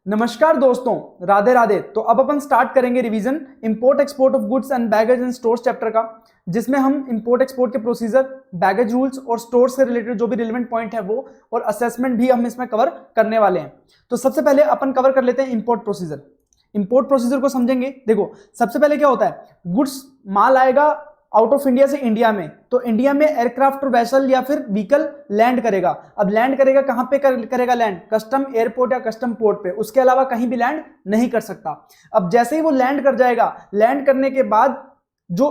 नमस्कार दोस्तों, राधे राधे। तो अब अपन स्टार्ट करेंगे revision import export of goods and baggage in stores chapter का, जिसमें हम इंपोर्ट एक्सपोर्ट के प्रोसीजर, बैगेज रूल्स और स्टोर्स से रिलेटेड जो भी रिलेवेंट पॉइंट है वो और असेसमेंट भी हम इसमें कवर करने वाले हैं। तो सबसे पहले अपन कवर कर लेते हैं इंपोर्ट प्रोसीजर। इंपोर्ट प्रोसीजर को समझेंगे। देखो, सबसे पहले क्या होता है, गुड्स माल आएगा आउट ऑफ इंडिया से इंडिया में, तो इंडिया में एयरक्राफ्ट और वेसल या फिर व्हीकल लैंड करेगा। अब लैंड करेगा कहां पे करेगा लैंड? कस्टम एयरपोर्ट या कस्टम पोर्ट पे, उसके अलावा कहीं भी लैंड नहीं कर सकता। अब जैसे ही वो लैंड कर जाएगा, लैंड करने के बाद जो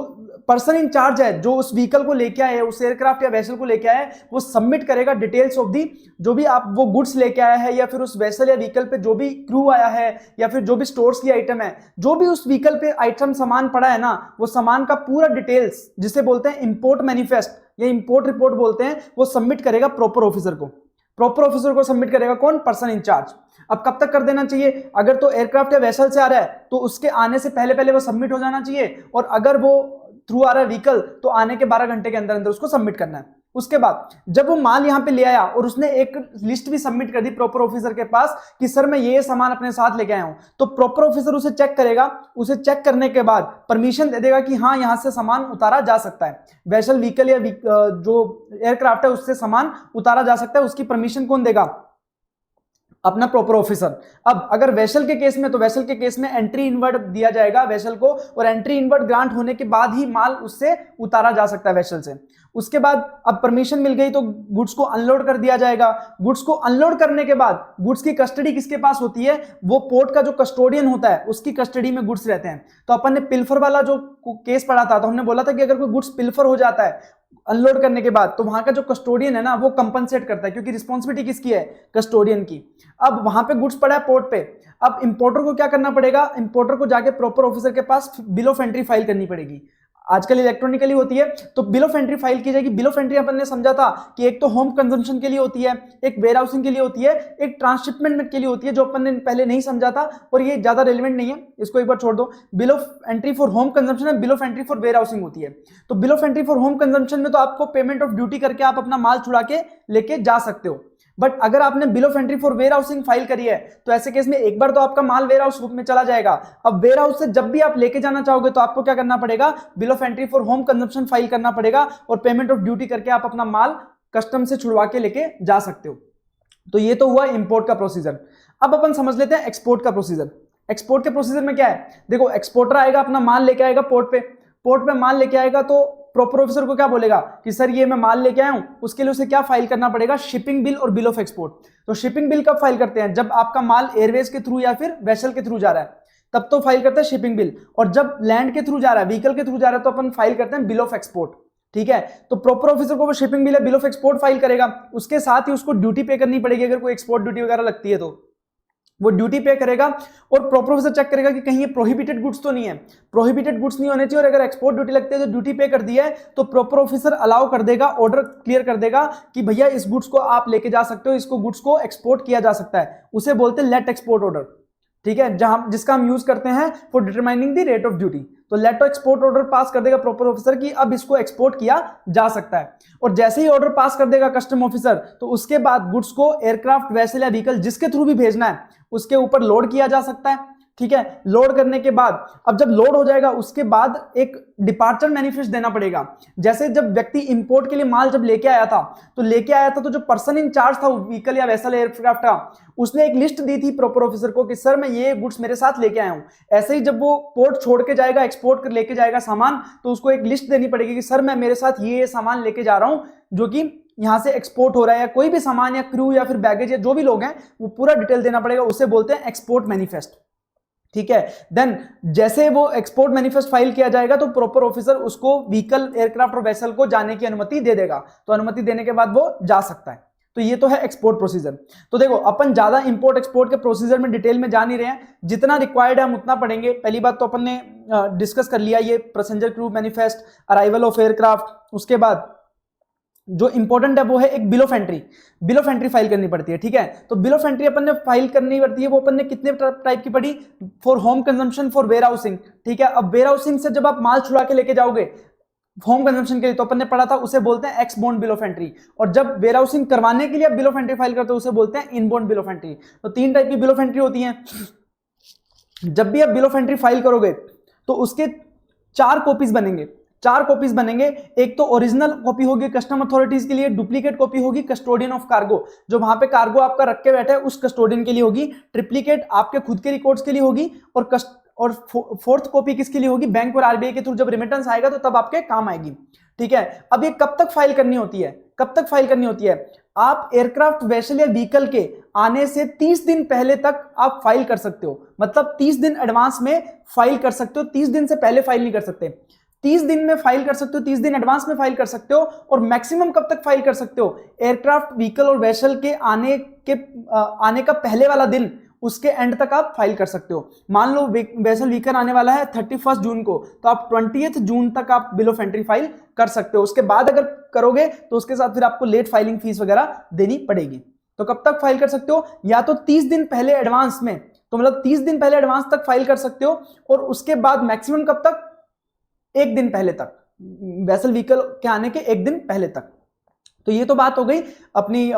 पर्सन इन चार्ज है, जो उस व्हीकल को लेके आए, उस एयरक्राफ्ट या वेसल को लेके आए, वो सबमिट करेगा डिटेल्स ऑफ दी, जो भी आप वो गुड्स लेके आया है या फिर उस वेसल या व्हीकल पे जो भी क्रू आया है या फिर जो भी स्टोर्स की आइटम है, जो भी उस व्हीकल पे आइटम सामान पड़ा है ना, वो सामान का पूरा डिटेल्स, जिसे बोलते हैं इंपोर्ट मैनिफेस्ट या इंपोर्ट रिपोर्ट बोलते हैं, वो सबमिट करेगा प्रॉपर ऑफिसर को। प्रॉपर ऑफिसर को सबमिट करेगा कौन? Person in charge. अब कब तक कर देना चाहिए? अगर तो एयरक्राफ्ट या वेसल से आ रहा है तो उसके आने से पहले पहले वो सबमिट हो जाना चाहिए, और अगर वो थ्रू आ रहा है व्हीकल तो आने के 12 घंटे के अंदर अंदर उसको सबमिट करना है। उसके बाद जब वो माल यहां पे ले आया और उसने एक लिस्ट भी सबमिट कर दी प्रॉपर ऑफिसर के पास कि सर मैं ये सामान अपने साथ लेके आया हूं, तो प्रॉपर ऑफिसर उसे चेक करेगा। उसे चेक करने के बाद परमिशन दे देगा कि हाँ, यहां से सामान उतारा जा सकता है। वेसल व्हीकल या जो एयरक्राफ्ट है उससे सामान उतारा जा सकता है। उसकी परमिशन कौन देगा? अपना प्रॉपर ऑफिसर। अब अगर वेसल के केस में, तो वेसल के केस में एंट्री इनवर्ड दिया जाएगा वेसल को, और एंट्री इनवर्ड ग्रांट होने के बाद ही माल उससे उतारा जा सकता है वेसल से। उसके बाद अब परमिशन मिल गई तो गुड्स को अनलोड कर दिया जाएगा। गुड्स को अनलोड करने के बाद गुड्स की कस्टडी किसके पास होती है? वो पोर्ट का जो कस्टोडियन होता है उसकी कस्टडी में गुड्स रहते हैं। तो अपन ने पिल्फर वाला जो केस पढ़ा था, तो हमने बोला था कि अगर कोई गुड्स पिल्फर हो जाता है अनलोड करने के बाद, तो वहां का जो कस्टोडियन है ना, वो कंपनसेट करता है, क्योंकि रिस्पॉन्सिबिलिटी किसकी है? कस्टोडियन की। अब वहां पे गुड्स पड़ा है पोर्ट पे, अब इंपोर्टर को क्या करना पड़ेगा? इंपोर्टर को जाके प्रॉपर ऑफिसर के पास बिल ऑफ एंट्री फाइल करनी पड़ेगी। आजकल इलेक्ट्रॉनिकली होती है, तो बिल ऑफ एंट्री फाइल की जाएगी। बिल ऑफ एंट्री अपन ने समझा था कि एक तो होम कंजम्पशन के लिए होती है, एक वेयर हाउसिंग के लिए होती है, एक ट्रांसशिपमेंट के लिए होती है, जो अपन ने पहले नहीं समझा था और ये ज्यादा रेलिवेंट नहीं है, इसको एक बार छोड़ दो। Bill of entry for home consumption है, bill of entry for warehousing होती है। तो bill of entry for home consumption में तो आपको पेमेंट ऑफ ड्यूटी करके आप अपना माल छुड़ा के लेके जा सकते हो, बट अगर आपने bill of entry for warehousing file करी है तो ऐसे केस में एक बार तो आपका माल वेयर हाउस में चला जाएगा। अब वेयर हाउस से जब भी आप लेके जाना चाहोगे तो आपको क्या करना पड़ेगा? Bill of entry for home consumption file करना पड़ेगा, और पेमेंट ऑफ ड्यूटी करके आप अपना माल कस्टम से छुड़वा के लेके जा सकते हो। तो ये तो हुआ इंपोर्ट का प्रोसीजर। अब अपन समझ लेते हैं एक्सपोर्ट का प्रोसीजर। एक्सपोर्ट के प्रोसीजर में क्या है? देखो, एक्सपोर्टर आएगा, अपना माल लेके आएगा पोर्ट पे। पोर्ट पे माल लेके आएगा तो प्रॉपर ऑफिसर को क्या बोलेगा कि सर ये मैं माल लेके आया हूं। उसके लिए उसे क्या फाइल करना पड़ेगा? शिपिंग बिल और बिल ऑफ एक्सपोर्ट। तो शिपिंग बिल कब फाइल करते हैं? जब आपका माल एयरवेज के थ्रू या फिर वेसल के थ्रू जा रहा है, तब तो फाइल करते हैं शिपिंग बिल। और जब लैंड के थ्रू जा रहा है, व्हीकल के थ्रू जा रहा है, तो अपन फाइल करते हैं बिल ऑफ एक्सपोर्ट। ठीक है, तो प्रॉपर ऑफिसर को वो शिपिंग बिल है, बिल ऑफ एक्सपोर्ट फाइल करेगा। उसके साथ ही उसको ड्यूटी पे करनी पड़ेगी, अगर कोई एक्सपोर्ट ड्यूटी वगैरह लगती है तो वो ड्यूटी पे करेगा। और प्रॉपर ऑफिसर चेक करेगा कि कहीं ये प्रोहिबिटेड गुड्स तो नहीं है। प्रोहिबिटेड गुड्स नहीं होने चाहिए, और अगर एक्सपोर्ट ड्यूटी लगती है तो ड्यूटी पे कर दिया है तो प्रॉपर ऑफिसर अलाउ कर देगा, ऑर्डर क्लियर कर देगा कि भैया इस गुड्स को आप लेके जा सकते हो, इसको गुड्स को एक्सपोर्ट किया जा सकता है। उसे बोलते हैं लेट एक्सपोर्ट ऑर्डर। ठीक है, जहां जिसका हम यूज करते हैं for determining the rate of duty. तो लेट एक्सपोर्ट ऑर्डर पास कर देगा प्रॉपर ऑफिसर की अब इसको एक्सपोर्ट किया जा सकता है। और जैसे ही ऑर्डर पास कर देगा कस्टम ऑफिसर, तो उसके बाद गुड्स को एयरक्राफ्ट, वेसल या व्हीकल जिसके थ्रू भी भेजना है उसके ऊपर लोड किया जा सकता है। ठीक है, लोड करने के बाद अब जब लोड हो जाएगा उसके बाद एक डिपार्चर मैनिफेस्ट देना पड़ेगा। जैसे जब व्यक्ति इंपोर्ट के लिए माल जब लेके आया था, तो जो पर्सन इन चार्ज था व्हीकल या वेसल एयरक्राफ्ट का, उसने एक लिस्ट दी थी प्रॉपर ऑफिसर को कि सर मैं ये गुड्स मेरे साथ लेके आया हूं। ऐसे ही जब वो पोर्ट छोड़ के जाएगा, एक्सपोर्ट कर लेके जाएगा सामान, तो उसको एक लिस्ट देनी पड़ेगी कि सर मैं मेरे साथ ये सामान लेके जा रहा हूं जो कि यहां से एक्सपोर्ट हो रहा है, या कोई भी सामान या क्रू या फिर बैगेज या जो भी लोग हैं, वो पूरा डिटेल देना पड़ेगा। उसे बोलते हैं एक्सपोर्ट मैनिफेस्ट। ठीक है, देन जैसे वो एक्सपोर्ट मैनिफेस्ट फाइल किया जाएगा तो प्रॉपर ऑफिसर उसको व्हीकल, एयरक्राफ्ट और वेसल को जाने की अनुमति दे देगा। तो अनुमति देने के बाद वो जा सकता है। तो ये तो है एक्सपोर्ट प्रोसीजर। तो देखो, अपन ज्यादा इंपोर्ट एक्सपोर्ट के प्रोसीजर में डिटेल में जा नहीं रहे हैं, जितना रिक्वायर्ड है हम उतना पढ़ेंगे। पहली बात तो अपन ने डिस्कस कर लिया ये passenger crew manifest, arrival of aircraft. उसके बाद जो इंपॉर्टेंट है वो है एक bill of entry. Bill of entry file करनी पड़ती है। ठीक है, तो बिल ऑफ एंट्री अपन ने फाइल करनी पड़ती है, वो अपन ने कितने टाइप की पढ़ी? For home consumption, for warehousing. ठीक है, अब वेयर हाउसिंग से जब आप माल छुड़ा के लेके जाओगे, होम कंजम्पशन के लिए तो अपन ने पढ़ा था, उसे बोलते हैं एक्स बोर्न बिल ऑफ एंट्री। और जब वेयर हाउसिंग करवाने के लिए आप बिल ऑफ एंट्री फाइल करते हो उसे बोलते हैं इनबोर्न बिल ऑफ एंट्री। तो 3 टाइप की बिल ऑफ एंट्री होती हैं। जब भी आप बिल ऑफ एंट्री फाइल करोगे तो उसके 4 कॉपीज बनेंगे। 4 कॉपीज बनेंगे। एक तो ओरिजिनल कॉपी होगी कस्टम अथॉरिटीज के लिए, डुप्लीकेट कॉपी होगी कस्टोडियन ऑफ कार्गो, जो वहां पे कार्गो आपका रख के बैठा है उस कस्टोडियन के लिए होगी, ट्रिप्लीकेट आपके खुद के रिकॉर्ड्स के लिए होगी, और फोर्थ कॉपी किसके लिए होगी, बैंक और आरबीआई के थ्रू जब रिमिटेंस आएगा तो तब आपके काम आएगी। ठीक है, अब ये कब तक फाइल करनी होती है, कब तक फाइल करनी होती है? आप एयरक्राफ्ट वेसल या व्हीकल के आने से 30 दिन पहले तक आप फाइल कर सकते हो। मतलब 30 दिन एडवांस में फाइल कर सकते हो, 30 दिन से पहले फाइल नहीं कर सकते। 30 दिन में फाइल कर सकते हो, 30 दिन एडवांस में फाइल कर सकते हो। और मैक्सिमम कब तक फाइल कर सकते हो? एयरक्राफ्ट व्हीकल और वेसल के आने का पहले वाला दिन, उसके एंड तक आप फाइल कर सकते हो। मान लो वेसल व्हीकल आने वाला है 31 जून को, तो आप 20 जून तक आप बिल ऑफ एंट्री फाइल कर सकते हो। उसके बाद अगर करोगे तो उसके साथ फिर आपको लेट फाइलिंग फीस वगैरह देनी पड़ेगी। तो कब तक फाइल कर सकते हो? या तो 30 दिन पहले एडवांस में, तो मतलब 30 दिन पहले एडवांस तक फाइल कर सकते हो, और उसके बाद मैक्सिमम कब तक? 1 दिन पहले तक, वेसल व्हीकल के आने के 1 दिन पहले तक। तो ये तो बात हो गई अपनी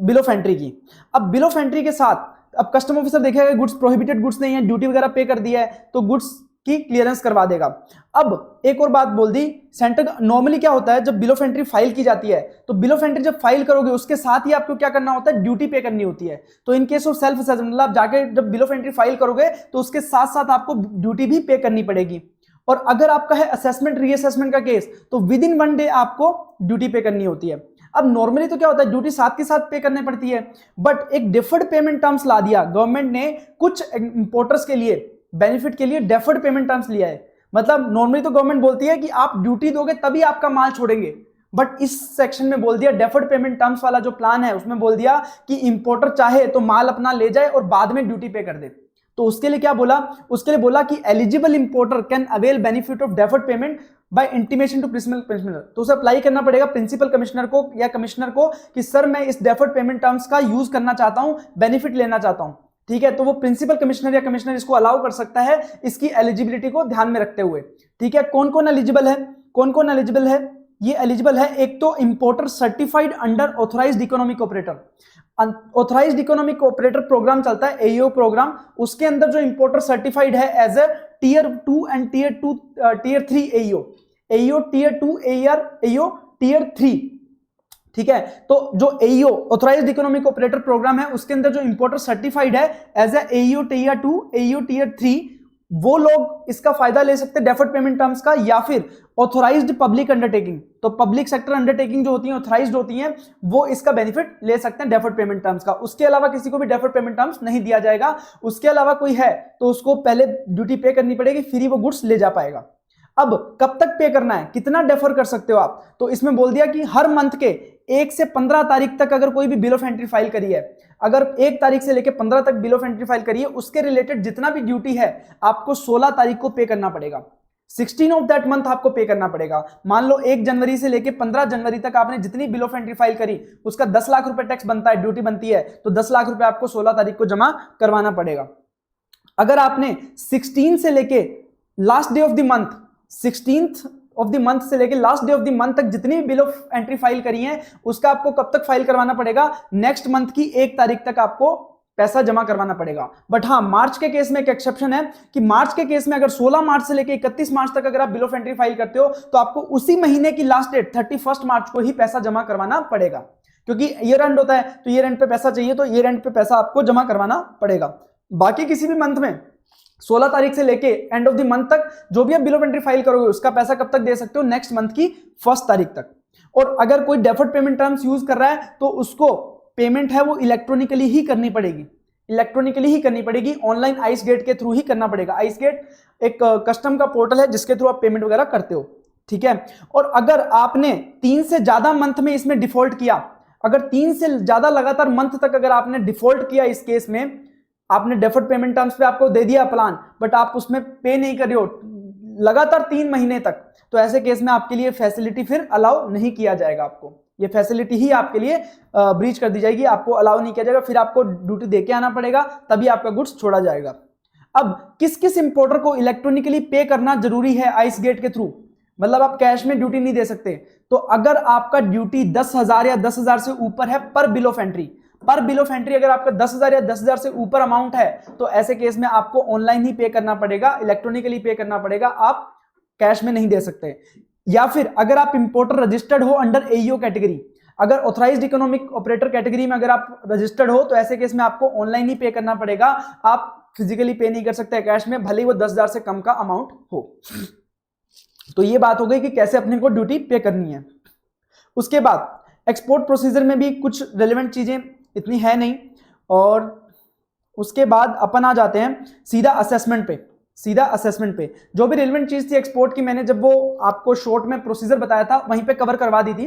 बिल ऑफ एंट्री की। अब बिल ऑफ एंट्री के साथ अब कस्टम ऑफिसर देखेगा गुड्स प्रोहिबिटेड गुड्स नहीं है, ड्यूटी वगैरह पे कर दिया है, तो गुड्स की क्लियरेंस करवा देगा। अब एक और बात बोल दी, सेंटर नॉर्मली क्या होता है जब बिल ऑफ एंट्री फाइल की जाती है, तो बिल ऑफ एंट्री जब फाइल करोगे उसके साथ ही आपको क्या करना होता है? ड्यूटी पे करनी होती है। तो in case of self assessment, मतलब आप जाके जब बिल ऑफ एंट्री फाइल करोगे तो उसके साथ साथ आपको ड्यूटी भी पे करनी पड़ेगी। और अगर आपका है असेसमेंट रीअसेसमेंट का केस, तो विद इन 1 डे आपको ड्यूटी पे करनी होती है। अब नॉर्मली तो क्या होता है, ड्यूटी साथ के साथ पे करनी पड़ती है, बट एक डिफर्ड पेमेंट टर्म्स ला दिया गवर्नमेंट ने, कुछ इंपोर्टर्स के लिए बेनिफिट के लिए डिफर्ड पेमेंट टर्म्स लिया है। मतलब नॉर्मली तो गवर्नमेंट बोलती है कि आप ड्यूटी दोगे तभी आपका माल छोड़ेंगे, बट इस सेक्शन में बोल दिया डिफर्ड पेमेंट टर्म्स वाला जो प्लान है उसमें बोल दिया कि इंपोर्टर चाहे तो माल अपना ले जाए और बाद में ड्यूटी पे कर दे। तो उसके लिए क्या बोला? उसके लिए बोला कि eligible importer can avail benefit of deferred payment by intimation to principal commissioner. तो उसे अप्लाई करना पड़ेगा प्रिंसिपल कमिश्नर को या कमिश्नर को कि सर मैं इस डेफर्ड पेमेंट टर्म्स का यूज करना चाहता हूं, बेनिफिट लेना चाहता हूं। ठीक है, तो वो प्रिंसिपल कमिश्नर या कमिश्नर इसको अलाउ कर सकता है, इसकी एलिजिबिलिटी को ध्यान में रखते हुए। ठीक है, कौन कौन एलिजिबल है? कौन कौन एलिजिबल है? ये एलिजिबल है, एक तो importer certified under authorised economic operator. Authorised economic operator program चलता है, एईओ प्रोग्राम, उसके अंदर जो इंपोर्टर सर्टिफाइड है as a tier 2 and tier 3 AEO tier 2 AEO tier 3। ठीक है, तो जो AEO authorised economic operator program है उसके अंदर जो इंपोर्टर सर्टिफाइड है as a AEO tier 2 AEO tier 3, वो लोग इसका फायदा ले सकते हैं डेफर्ड पेमेंट टर्म्स का, या फिर ऑथराइज्ड पब्लिक अंडरटेकिंग। तो पब्लिक सेक्टर अंडरटेकिंग जो होती हैं ऑथराइज्ड होती हैं, वो इसका बेनिफिट ले सकते हैं डेफर्ड पेमेंट टर्म्स का। उसके अलावा किसी को भी डेफर्ड पेमेंट टर्म्स नहीं दिया जाएगा। उसके अलावा कोई है तो उसको पहले ड्यूटी पे करनी पड़ेगी, फिर ही वो गुड्स ले जा पाएगा। अब कब तक पे करना है, कितना डेफर कर सकते हो आप? तो इसमें बोल दिया कि हर मंथ के 1 से 15 तारीख तक अगर कोई भी बिल ऑफ एंट्री फाइल करी है, अगर 1 तारीख से लेकर 15 तक बिल ऑफ एंट्री फाइल करी है, उसके रिलेटेड जितना भी ड्यूटी है आपको 16 तारीख को पे करना पड़ेगा। 16 ऑफ दैट मंथ आपको पे करना पड़ेगा। मान लो 1 जनवरी से लेकर 15 जनवरी तक आपने जितनी बिल ऑफ एंट्री फाइल करी उसका 10 लाख रुपए टैक्स बनता है, ड्यूटी बनती है, तो 10 लाख रुपए आपको 16 तारीख को जमा करवाना पड़ेगा। अगर आपने 16 से लेके last day of the month, 16th of the month से लेके last day of the month तक जितनी भी बिल ऑफ एंट्री फाइल करी है उसका आपको कब तक फाइल करवाना पड़ेगा? नेक्स्ट मंथ की 1 तारीख तक आपको पैसा जमा करवाना पड़ेगा। बट हाँ, मार्च के केस में एक एक्सेप्शन है कि मार्च के केस में अगर 16 मार्च से लेकर 31 मार्च तक अगर आप बिल ऑफ एंट्री फाइल करते हो तो आपको उसी महीने की लास्ट डेट 31 मार्च को ही पैसा जमा करवाना पड़ेगा, क्योंकि ईयर एंड होता है तो ईयर एंड पे पैसा चाहिए, तो ईयर एंड पे पैसा आपको जमा करवाना पड़ेगा। बाकी किसी भी मंथ में 16 तारीख से लेके एंड ऑफ द मंथ तक जो भी आप बिल ऑफ एंट्री फाइल करोगे उसका पैसा कब तक दे सकते हो? नेक्स्ट मंथ की 1 तारीख तक। और अगर कोई डेफर्ड पेमेंट टर्म्स यूज कर रहा है तो उसको पेमेंट है वो इलेक्ट्रॉनिकली ही करनी पड़ेगी, इलेक्ट्रॉनिकली ही करनी पड़ेगी, ऑनलाइन आइस गेट के थ्रू ही करना पड़ेगा। आइस गेट एक कस्टम का पोर्टल है जिसके थ्रू आप पेमेंट वगैरह करते हो। ठीक है, और अगर आपने 3 से ज्यादा मंथ में इसमें डिफॉल्ट किया, अगर 3 से ज्यादा लगातार मंथ तक अगर आपने डिफॉल्ट किया, इस केस में आपने डेफर्ड पेमेंट टर्म्स पे आपको दे दिया प्लान बट आप उसमें पे नहीं कर रहे हो लगातार 3 महीने तक, तो ऐसे केस में आपके लिए फैसिलिटी फिर अलाउ नहीं किया जाएगा। आपको ये फैसिलिटी ही आपके लिए ब्रीच कर दी जाएगी, आपको अलाउ नहीं किया जाएगा, फिर आपको ड्यूटी देके आना पड़ेगा, तभी आपका गुड्स छोड़ा जाएगा। अब किस किस इंपोर्टर को इलेक्ट्रॉनिकली पे करना जरूरी है आइस गेट के थ्रू? मतलब आप कैश में ड्यूटी नहीं दे सकते। तो अगर आपका ड्यूटी 10,000 या 10,000 से ऊपर है पर बिल ऑफ एंट्री, पर बिल ऑफ एंट्री अगर आपका 10,000 या 10,000 से ऊपर अमाउंट है तो ऐसे केस में आपको ऑनलाइन ही पे करना पड़ेगा, इलेक्ट्रॉनिकली पे करना पड़ेगा, आप कैश में नहीं दे सकते। या फिर अगर आप इंपोर्टर रजिस्टर्ड हो अंडर एईओ कैटेगरी, अगर ऑथराइज्ड इकोनॉमिक ऑपरेटर कैटेगरी में अगर आप रजिस्टर्ड हो तो ऐसे केस में आपको ऑनलाइन ही पे करना पड़ेगा, आप फिजिकली पे नहीं कर सकते कैश में, भले ही वो 10,000 से कम का अमाउंट हो। तो ये बात हो गई कि कैसे अपने को ड्यूटी पे करनी है। उसके बाद एक्सपोर्ट प्रोसीजर में भी कुछ रेलेवेंट चीजें इतनी है नहीं, और उसके बाद अपन आ जाते हैं सीधा असेसमेंट पे। सीधा असेसमेंट पे जो भी रेलेवेंट चीज थी एक्सपोर्ट की, मैंने जब वो आपको शॉर्ट में प्रोसीजर बताया था वहीं पे कवर करवा दी थी।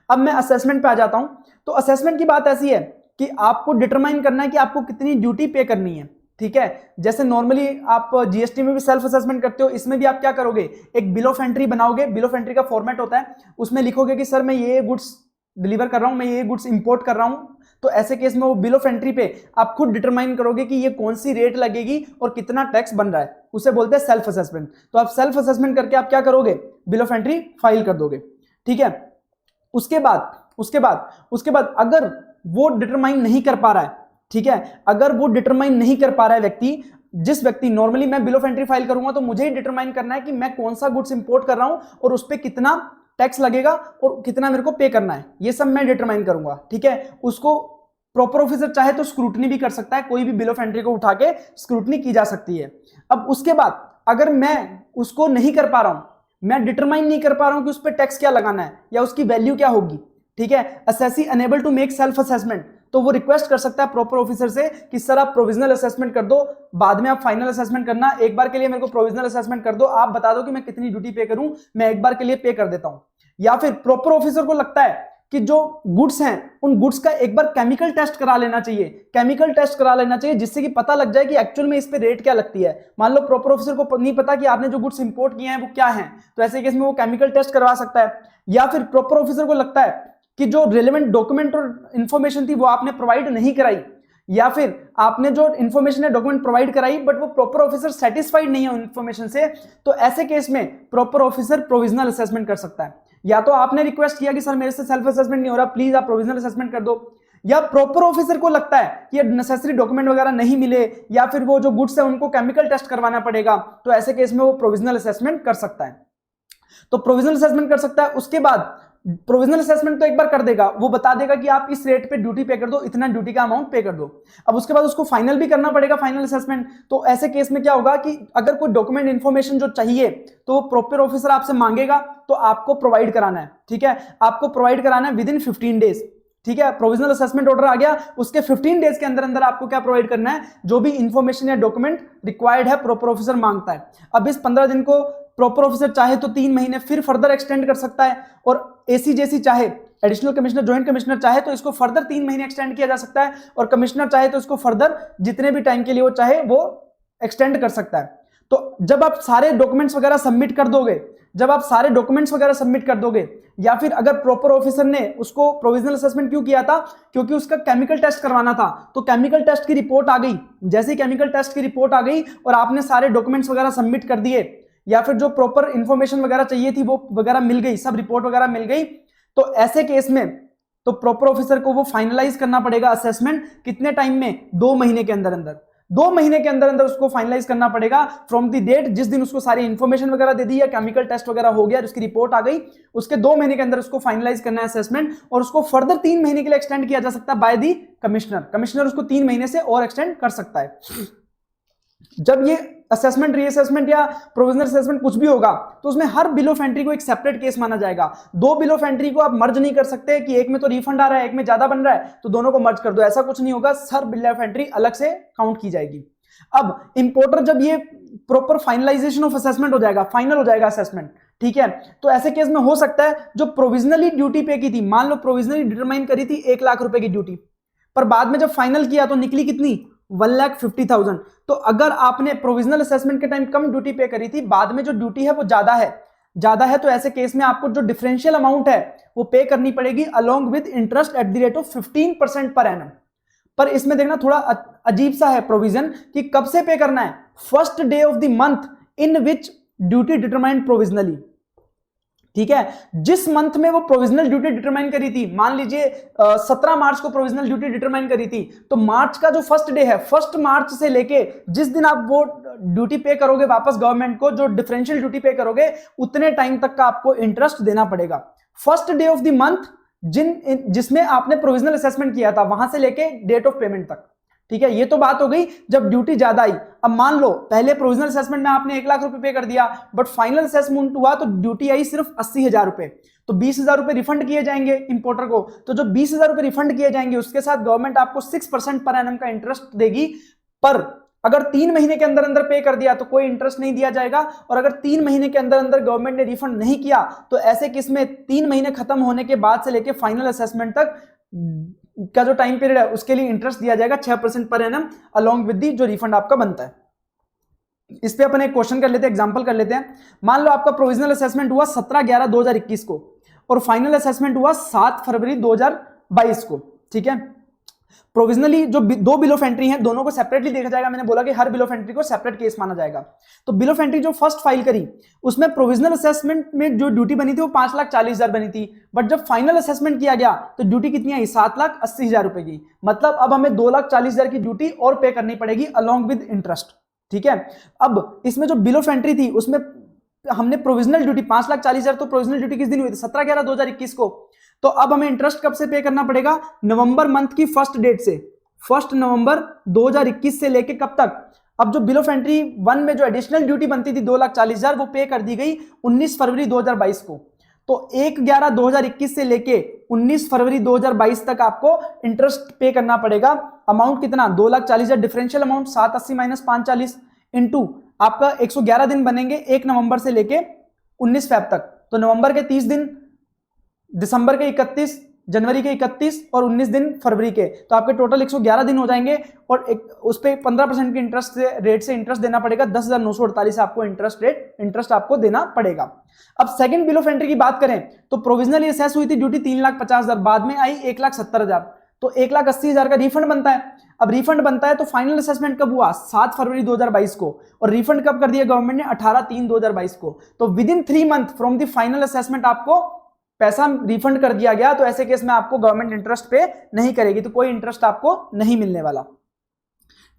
अब मैं असेसमेंट पे आ जाता हूं। तो असेसमेंट की बात ऐसी है कि आपको डिटरमाइन करना है कि आपको कितनी ड्यूटी पे करनी है, ठीक है। जैसे नॉर्मली आप जीएसटी में भी सेल्फ असेसमेंट करते हो, इसमें भी आप क्या करोगे, एक बिल ऑफ एंट्री बनाओगे। बिल ऑफ एंट्री का फॉर्मेट होता है, उसमें लिखोगे कि सर मैं ये गुड्स डिलीवर कर रहा हूं, मैं ये गुड्स इंपोर्ट कर रहा हूं। तो ऐसे केस में वो बिल ऑफ एंट्री पे आप खुद डिटरमाइन करोगे कि ये कौन सी रेट लगेगी और कितना टैक्स बन रहा है, उसे बोलते हैं सेल्फ असेसमेंट। तो आप सेल्फ असेसमेंट करके आप क्या करोगे, बिल ऑफ एंट्री फाइल कर दोगे, ठीक है। उसके बाद अगर वो डिटरमाइन नहीं कर पा रहा है, ठीक है, अगर वो डिटरमाइन नहीं कर पा रहा है व्यक्ति, जिस व्यक्ति नॉर्मली मैं बिल ऑफ एंट्री फाइल करूंगा तो मुझे ही डिटरमाइन करना है कि मैं कौन सा गुड्स इंपोर्ट कर रहा हूं और उस पर कितना टैक्स लगेगा और कितना मेरे को पे करना है, ये सब मैं डिटरमाइन करूंगा, ठीक है। उसको प्रॉपर ऑफिसर चाहे तो स्क्रूटनी भी कर सकता है, कोई भी बिल ऑफ एंट्री को उठा के स्क्रूटनी की जा सकती है। अब उसके बाद अगर मैं उसको नहीं कर पा रहा हूं, मैं डिटरमाइन नहीं कर पा रहा हूं कि उस पर टैक्स क्या लगाना है या उसकी वैल्यू क्या होगी, ठीक है, assessee unable to make self assessment, तो वो रिक्वेस्ट कर सकता है प्रॉपर ऑफिसर से कि सर आप प्रोविजनल असेसमेंट कर दो, बाद में आप फाइनल असेसमेंट करना, एक बार के लिए मेरे को प्रोविजनल असेसमेंट कर दो, आप बता दो कि मैं कितनी ड्यूटी पे करूं, मैं एक बार के लिए पे कर देता हूं। या फिर प्रॉपर ऑफिसर को लगता है कि जो गुड्स हैं उन गुड्स का एक बार केमिकल टेस्ट करा लेना चाहिए, केमिकल टेस्ट करा लेना चाहिए जिससे कि पता लग जाए कि एक्चुअल में इस पे रेट क्या लगती है। मान लो प्रॉपर ऑफिसर को नहीं पता कि आपने जो गुड्स इंपोर्ट किए हैं वो क्या हैं, तो ऐसे केस में वो केमिकल टेस्ट करवा सकता है। या फिर प्रॉपर ऑफिसर को लगता है कि जो रिलेवेंट डॉक्यूमेंट और इंफॉर्मेशन थी वो आपने प्रोवाइड नहीं कराई, या फिर आपने जो इंफॉर्मेशन है डॉक्यूमेंट प्रोवाइड कराई बट वो प्रॉपर ऑफिसर सेटिस्फाइड नहीं है इंफॉर्मेशन से, तो ऐसे केस में प्रॉपर ऑफिसर प्रोविजनल असेसमेंट कर सकता है। या तो आपने रिक्वेस्ट किया कि सर मेरे से सेल्फ असेसमेंट नहीं हो रहा, प्लीज आप प्रोविजनल असेसमेंट कर दो, या प्रॉपर ऑफिसर को लगता है कि ये नेसेसरी डॉक्यूमेंट वगैरह नहीं मिले या फिर वो जो गुड्स है उनको केमिकल टेस्ट करवाना पड़ेगा, तो ऐसे केस में वो प्रोविजनल असेसमेंट कर सकता है। तो प्रोविजनल असेसमेंट कर सकता है। उसके बाद प्रोविजनल असेसमेंट तो एक बार कर देगा, वो बता देगा कि आप इस रेट पे ड्यूटी पे कर दो, इतना ड्यूटी का अमाउंट पे कर दो। अब उसके बाद उसको फाइनल भी करना पड़ेगा, फाइनल असेसमेंट। तो ऐसे केस में क्या होगा कि अगर कोई डॉक्यूमेंट इंफॉर्मेशन जो चाहिए तो वो प्रॉपर ऑफिसर आपसे मांगेगा तो आपको प्रोवाइड कराना है, ठीक है, आपको प्रोवाइड कराना है विद इन 15 डेज, ठीक है। प्रोविजनल असेसमेंट ऑर्डर आ गया, उसके 15 डेज के अंदर अंदर आपको क्या प्रोवाइड करना है, जो भी इंफॉर्मेशन या डॉक्यूमेंट रिक्वायर्ड है प्रॉपर ऑफिसर मांगता है। अब इस 15 दिन को प्रॉपर ऑफिसर चाहे तो 3 महीने फिर फर्दर एक्सटेंड कर सकता है, और एसी जैसी चाहे एडिशनल कमिश्नर ज्वाइंट कमिश्नर चाहे तो इसको फर्दर 3 महीने एक्सटेंड किया जा सकता है, और कमिश्नर चाहे तो इसको फर्दर जितने भी टाइम के लिए वो चाहे वो एक्सटेंड कर सकता है। तो जब आप सारे डॉक्यूमेंट्स वगैरह सबमिट कर दोगे, या फिर अगर प्रॉपर ऑफिसर ने उसको प्रोविजनल असेसमेंट क्यों किया था, क्योंकि उसका केमिकल टेस्ट करवाना था, तो केमिकल टेस्ट की रिपोर्ट आ गई, जैसे ही केमिकल टेस्ट की रिपोर्ट आ गई और आपने सारे डॉक्यूमेंट्स वगैरह सबमिट कर दिए, या फिर जो प्रॉपर इंफॉर्मेशन वगैरह चाहिए थी वो वगैरह मिल गई, सब रिपोर्ट वगैरह मिल गई, तो ऐसे केस में तो प्रॉपर ऑफिसर को वो फाइनलाइज करना पड़ेगा असेसमेंट, कितने टाइम में, 2 महीने के अंदर अंदर, 2 महीने के अंदर अंदर उसको फाइनलाइज करना पड़ेगा फ्रॉम द डेट जिस दिन उसको सारी इंफॉर्मेशन वगैरह दे दी या केमिकल टेस्ट वगैरह हो गया, उसकी रिपोर्ट आ गई, उसके 2 महीने के अंदर उसको फाइनलाइज करना है असेसमेंट, और उसको फर्दर 3 महीने के लिए एक्सटेंड किया जा सकता है बाय दी कमिश्नर उसको 3 महीने से और एक्सटेंड कर सकता है। जब ये असेसमेंट रीअसेसमेंट या प्रोविजनल असेसमेंट कुछ भी होगा तो उसमें हर बिल ऑफ एंट्री को एक सेपरेट केस माना जाएगा। 2 बिल ऑफ एंट्री को आप मर्ज नहीं कर सकते कि एक में तो रिफंड आ रहा है एक में ज्यादा बन रहा है तो दोनों को मर्ज कर दो, ऐसा कुछ नहीं होगा, हर बिल ऑफ एंट्री अलग से काउंट की जाएगी। अब इंपोर्टर जब ये प्रॉपर फाइनलाइजेशन ऑफ असेसमेंट हो जाएगा, फाइनल हो जाएगा असेसमेंट, ठीक है, तो ऐसे केस में हो सकता है जो प्रोविजनली ड्यूटी पे की थी, मान लो प्रोविजनली डिटरमाइन करी थी 1 लाख रुपए की ड्यूटी, पर बाद में जब फाइनल किया तो निकली कितनी, 1,50,000। तो अगर आपने प्रोविजनल असेसमेंट के टाइम कम ड्यूटी पे करी थी, बाद में जो ड्यूटी है वो ज्यादा है, तो ऐसे केस में आपको जो डिफरेंशियल अमाउंट है वो पे करनी पड़ेगी along with interest at the rate of 15% per annum. पर इसमें देखना थोड़ा अजीब सा है प्रोविजन कि कब से पे करना है, first day of the month in which duty determined provisionally. ठीक है। जिस मंथ में वो प्रोविजनल ड्यूटी डिटरमाइन करी थी, मान लीजिए 17 मार्च को प्रोविजनल ड्यूटी डिटरमाइन करी थी, तो मार्च का जो फर्स्ट डे है, फर्स्ट मार्च से लेके जिस दिन आप वो ड्यूटी पे करोगे वापस गवर्नमेंट को, जो डिफरेंशियल ड्यूटी पे करोगे, उतने टाइम तक का आपको इंटरेस्ट देना पड़ेगा। First day of the month जिसमें आपने प्रोविजनल असेसमेंट किया था, वहां से लेके डेट ऑफ पेमेंट तक। ठीक है, ये तो बात हो गई जब ड्यूटी ज्यादा आई। अब मान लो पहले प्रोविजनल असेसमेंट में आपने 1 लाख रुपए पे कर दिया, बट फाइनल असेसमेंट हुआ तो ड्यूटी आई सिर्फ 80,000 रुपए, तो 20,000 रुपए रिफंड किए जाएंगे इंपोर्टर को। तो जो 20,000 रुपए रिफंड किए जाएंगे, उसके साथ गवर्नमेंट आपको 6% पर एनम का इंटरेस्ट देगी। पर अगर 3 महीने के अंदर अंदर पे कर दिया तो कोई इंटरेस्ट नहीं दिया जाएगा, और अगर 3 महीने के अंदर अंदर गवर्नमेंट ने रिफंड नहीं किया तो ऐसे केस में 3 महीने खत्म होने के बाद से लेके फाइनल असेसमेंट तक का जो टाइम पीरियड है उसके लिए इंटरेस्ट दिया जाएगा 6% per annum along with the जो रिफंड आपका बनता है। इस पे अपन एक क्वेश्चन कर लेते हैं, एग्जांपल कर लेते हैं। मान लो आपका प्रोविजनल असेसमेंट हुआ 17/11/2021 को और फाइनल असेसमेंट हुआ 7 फरवरी 2022 को। ठीक है, प्रोविजनली जो दो बिल ऑफ एंट्री हैं दोनों को सेपरेटली देखा जाएगा। मैंने बोला कि हर बिल ऑफ एंट्री को सेपरेट केस माना जाएगा। तो बिल ऑफ एंट्री जो फर्स्ट फाइल करी उसमें प्रोविजनल असेसमेंट में जो ड्यूटी बनी थी वो 5,40,000 बनी थी, बट जब फाइनल असेसमेंट किया गया तो ड्यूटी कितनी आई? 7,80,000 रुपए की। मतलब अब हमें 2,40,000 की ड्यूटी और पे करनी पड़ेगी अलॉन्ग विद इंटरेस्ट। ठीक है, अब इसमें जो बिल ऑफ एंट्री थी उसमें हमने प्रोविजनल ड्यूटी 5,40,000, तो प्रोविजनल ड्यूटी किस दिन हुई थी? 17/11/2021 को। तो अब हमें इंटरेस्ट कब से पे करना पड़ेगा? नवंबर मंथ की फर्स्ट डेट से, 1 नवंबर 2021 से लेके कब तक? अब जो बिल ऑफ एंट्री 1 में जो एडिशनल ड्यूटी बनती थी 2,40,000 वो पे कर दी गई 19 फरवरी 2022 को। तो 1/11/2021 से लेके 19 फरवरी 2022 तक आपको इंटरेस्ट पे करना पड़ेगा। अमाउंट कितना? 2,40,000, डिफरेंशियल अमाउंट 780 माइनस 540 इंटू आपका 111 दिन बनेंगे 1 नवंबर से लेके 19 फेब तक। तो नवंबर के 30 दिन, दिसंबर के 31, जनवरी के 31 और 19 दिन फरवरी के, तो आपके टोटल 111 दिन हो जाएंगे। और उस पे 15% के इंटरेस्ट रेट से इंटरेस्ट देना पड़ेगा। 10,948 आपको इंटरेस्ट आपको देना पड़ेगा। अब सेकंड बिल ऑफ एंट्री की बात करें तो प्रोविजनली असेस हुई थी ड्यूटी 3,50,000, बाद में आई 1,70,000, तो 1,80,000 का रिफंड बनता है। अब रिफंड बनता है तो फाइनल असेसमेंट कब हुआ? 7 फरवरी 2022 को, और रिफंड कब कर दिया गवर्नमेंट ने? 18/3/2022 को। तो with in 3 month from the final assessment आपको पैसा रिफंड कर दिया गया। तो ऐसे केस में आपको गवर्नमेंट इंटरेस्ट पे नहीं करेगी, तो कोई इंटरेस्ट आपको नहीं मिलने वाला।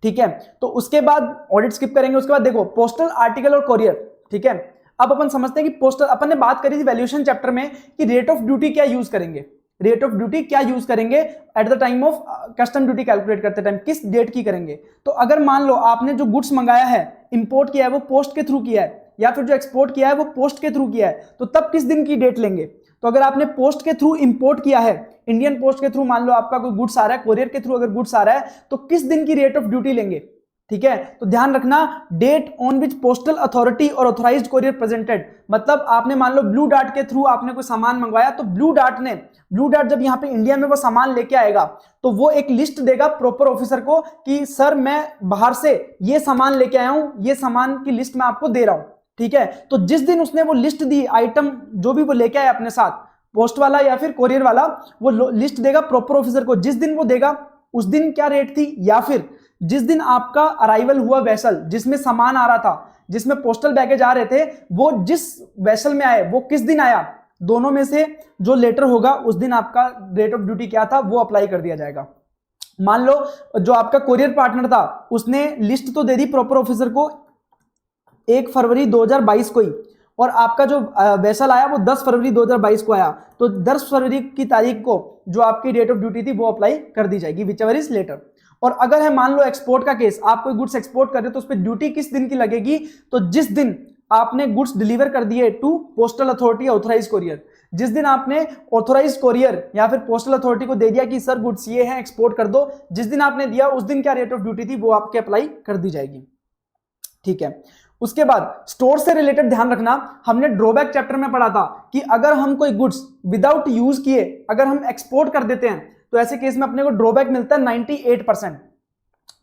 ठीक है, तो उसके बाद ऑडिट स्किप करेंगे। उसके बाद देखो पोस्टल, आर्टिकल और कोरियर। ठीक है, अब अपन समझते हैं कि पोस्टल, अपन ने बात करी थी वैल्यूएशन चैप्टर में कि रेट ऑफ ड्यूटी क्या यूज करेंगे, रेट ऑफ ड्यूटी क्या यूज करेंगे at the time of custom duty calculate करते टाइम, किस डेट की करेंगे। तो अगर मान लो आपने जो गुड्स मंगाया है, इंपोर्ट किया है, वो पोस्ट के थ्रू किया है, या फिर जो एक्सपोर्ट किया है वो पोस्ट के थ्रू किया है, तो तब किस दिन की डेट लेंगे? तो अगर आपने पोस्ट के थ्रू इंपोर्ट किया है, इंडियन पोस्ट के थ्रू मान लो आपका कोई गुड्स आ रहा है, कोरियर के थ्रू अगर गुड्स आ रहा है, तो किस दिन की रेट ऑफ ड्यूटी लेंगे? ठीक है, तो ध्यान रखना, date on which postal authority और ऑथराइज्ड कोरियर प्रेजेंटेड। मतलब आपने मान लो ब्लू डार्ट के थ्रू आपने कोई सामान मंगवाया, तो ब्लू डार्ट जब यहाँ पे इंडिया में वो सामान लेके आएगा तो वो एक लिस्ट देगा प्रॉपर ऑफिसर को कि सर मैं बाहर से ये सामान लेके आया हूं, ये सामान की लिस्ट मैं आपको दे रहा हूं। ठीक है, तो जिस दिन उसने वो लिस्ट दी, आइटम जो भी वो लेके आया अपने साथ, पोस्ट वाला या फिर कोरियर वाला, वो लिस्ट देगा प्रॉपर ऑफिसर को। जिस दिन वो देगा उस दिन क्या रेट थी, या फिर जिस दिन आपका अराइवल हुआ वेसल जिसमें सामान आ रहा था, जिसमें पोस्टल बैगेज आ रहे थे, वो जिस वेसल में आए वो किस दिन आया, दोनों में से जो लेटर होगा उस दिन आपका रेट ऑफ ड्यूटी क्या था वो अप्लाई कर दिया जाएगा। मान लो जो आपका कोरियर पार्टनर था उसने लिस्ट तो दे दी प्रॉपर ऑफिसर को 1 फरवरी 2022 को ही, और आपका जो वेसल आया वो 10 फरवरी 2022 को आया, तो 10 फरवरी की तारीख को जो आपकी रेट ऑफ ड्यूटी थी वो अप्लाई कर दी जाएगी, विच एवर इज लेटर। और अगर है मान लो एक्सपोर्ट का केस, आप कोई गुड्स एक्सपोर्ट कर रहे हो तो उस पर ड्यूटी किस दिन की लगेगी? तो जिस दिन आपने गुड्स डिलीवर कर दिए to postal authority authorise courier, जिस दिन आपने ऑथराइज कोरियर या फिर पोस्टल अथॉरिटी को दे दिया कि सर गुड्स ये हैं एक्सपोर्ट कर दो, जिस दिन आपने दिया उस दिन क्या रेट ऑफ ड्यूटी थी वो आपके अप्लाई कर दी जाएगी। ठीक है, उसके बाद स्टोर से रिलेटेड ध्यान रखना, हमने ड्रॉबैक चैप्टर में पढ़ा था कि अगर हम कोई गुड्स विदाउट यूज किए अगर हम एक्सपोर्ट कर देते हैं तो ऐसे केस में अपने को ड्रॉबैक मिलता है 98%।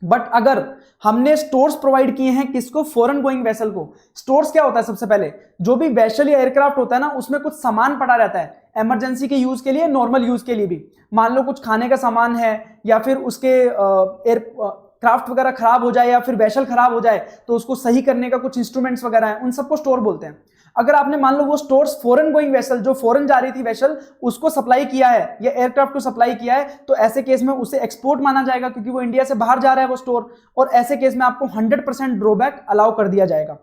बट अगर हमने स्टोर्स प्रोवाइड किए हैं किसको? फॉरेन गोइंग वेसल को। स्टोर्स क्या होता है? सबसे पहले जो भी वेसल या एयरक्राफ्ट होता है ना, उसमें कुछ सामान पड़ा रहता है इमरजेंसी के यूज के लिए, नॉर्मल यूज के लिए भी। मान लो कुछ खाने का सामान है या फिर उसके एयरक्राफ्ट वगैरह खराब हो जाए या फिर वेसल खराब हो जाए तो उसको सही करने का कुछ इंस्ट्रूमेंट्स वगैरह हैं, उन सबको स्टोर बोलते हैं। अगर आपने मान लो वो स्टोर्स फॉरेन गोइंग वेसल, जो फॉरेन जा रही थी वेसल, उसको सप्लाई किया है या एयरक्राफ्ट को सप्लाई किया है, तो ऐसे केस में उसे एक्सपोर्ट माना जाएगा क्योंकि वो इंडिया से बाहर जा रहा है वो स्टोर, और ऐसे केस में आपको 100% ड्रॉबैक अलाउ कर दिया जाएगा।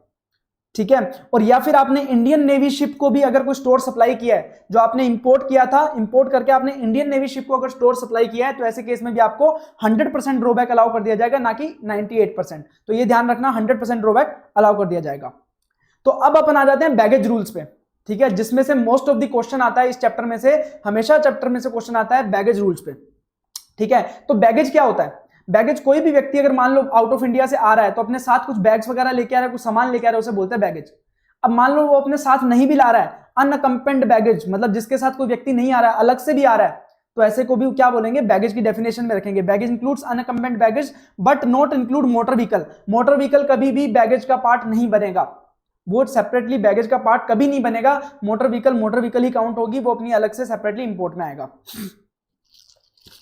ठीक है, और या फिर आपने इंडियन नेवी शिप को भी अगर कोई स्टोर सप्लाई किया है, जो आपने इंपोर्ट किया था, इंपोर्ट करके आपने इंडियन नेवी शिप को अगर स्टोर सप्लाई किया है, तो ऐसे केस में भी आपको 100% ड्रॉबैक अलाउ कर दिया जाएगा, ना कि 98%। तो ये ध्यान रखना, 100% ड्रॉबैक अलाउ कर दिया जाएगा। तो अब अपन आ जाते हैं बैगेज रूल्स पे। ठीक है, जिसमें से मोस्ट ऑफ द क्वेश्चन आता है इस चैप्टर में से, हमेशा चैप्टर में से क्वेश्चन आता है बैगेज रूल्स पे। ठीक है, तो बैगेज क्या होता है? बैगेज, कोई भी व्यक्ति अगर मान लो आउट ऑफ इंडिया से आ रहा है तो अपने साथ कुछ बैग्स वगैरह लेके आ रहा है, कुछ सामान लेके आ रहा है, उसे बोलते हैं बैगेज। अब मान लो वो अपने साथ नहीं भी ला रहा है, अनअकम्पेंड बैगेज, मतलब जिसके साथ कोई व्यक्ति नहीं आ रहा है, अलग से भी आ रहा है, तो ऐसे को भी क्या बोलेंगे? बैगेज की डेफिनेशन में रखेंगे। Baggage includes unaccompanied baggage but not include motor vehicle. Motor vehicle कभी भी बैगेज का पार्ट नहीं बनेगा, वो सेपरेटली बैगेज का पार्ट कभी नहीं बनेगा। मोटर व्हीकल ही काउंट होगी, वो अपनी अलग से सेपरेटली इंपोर्ट में आएगा।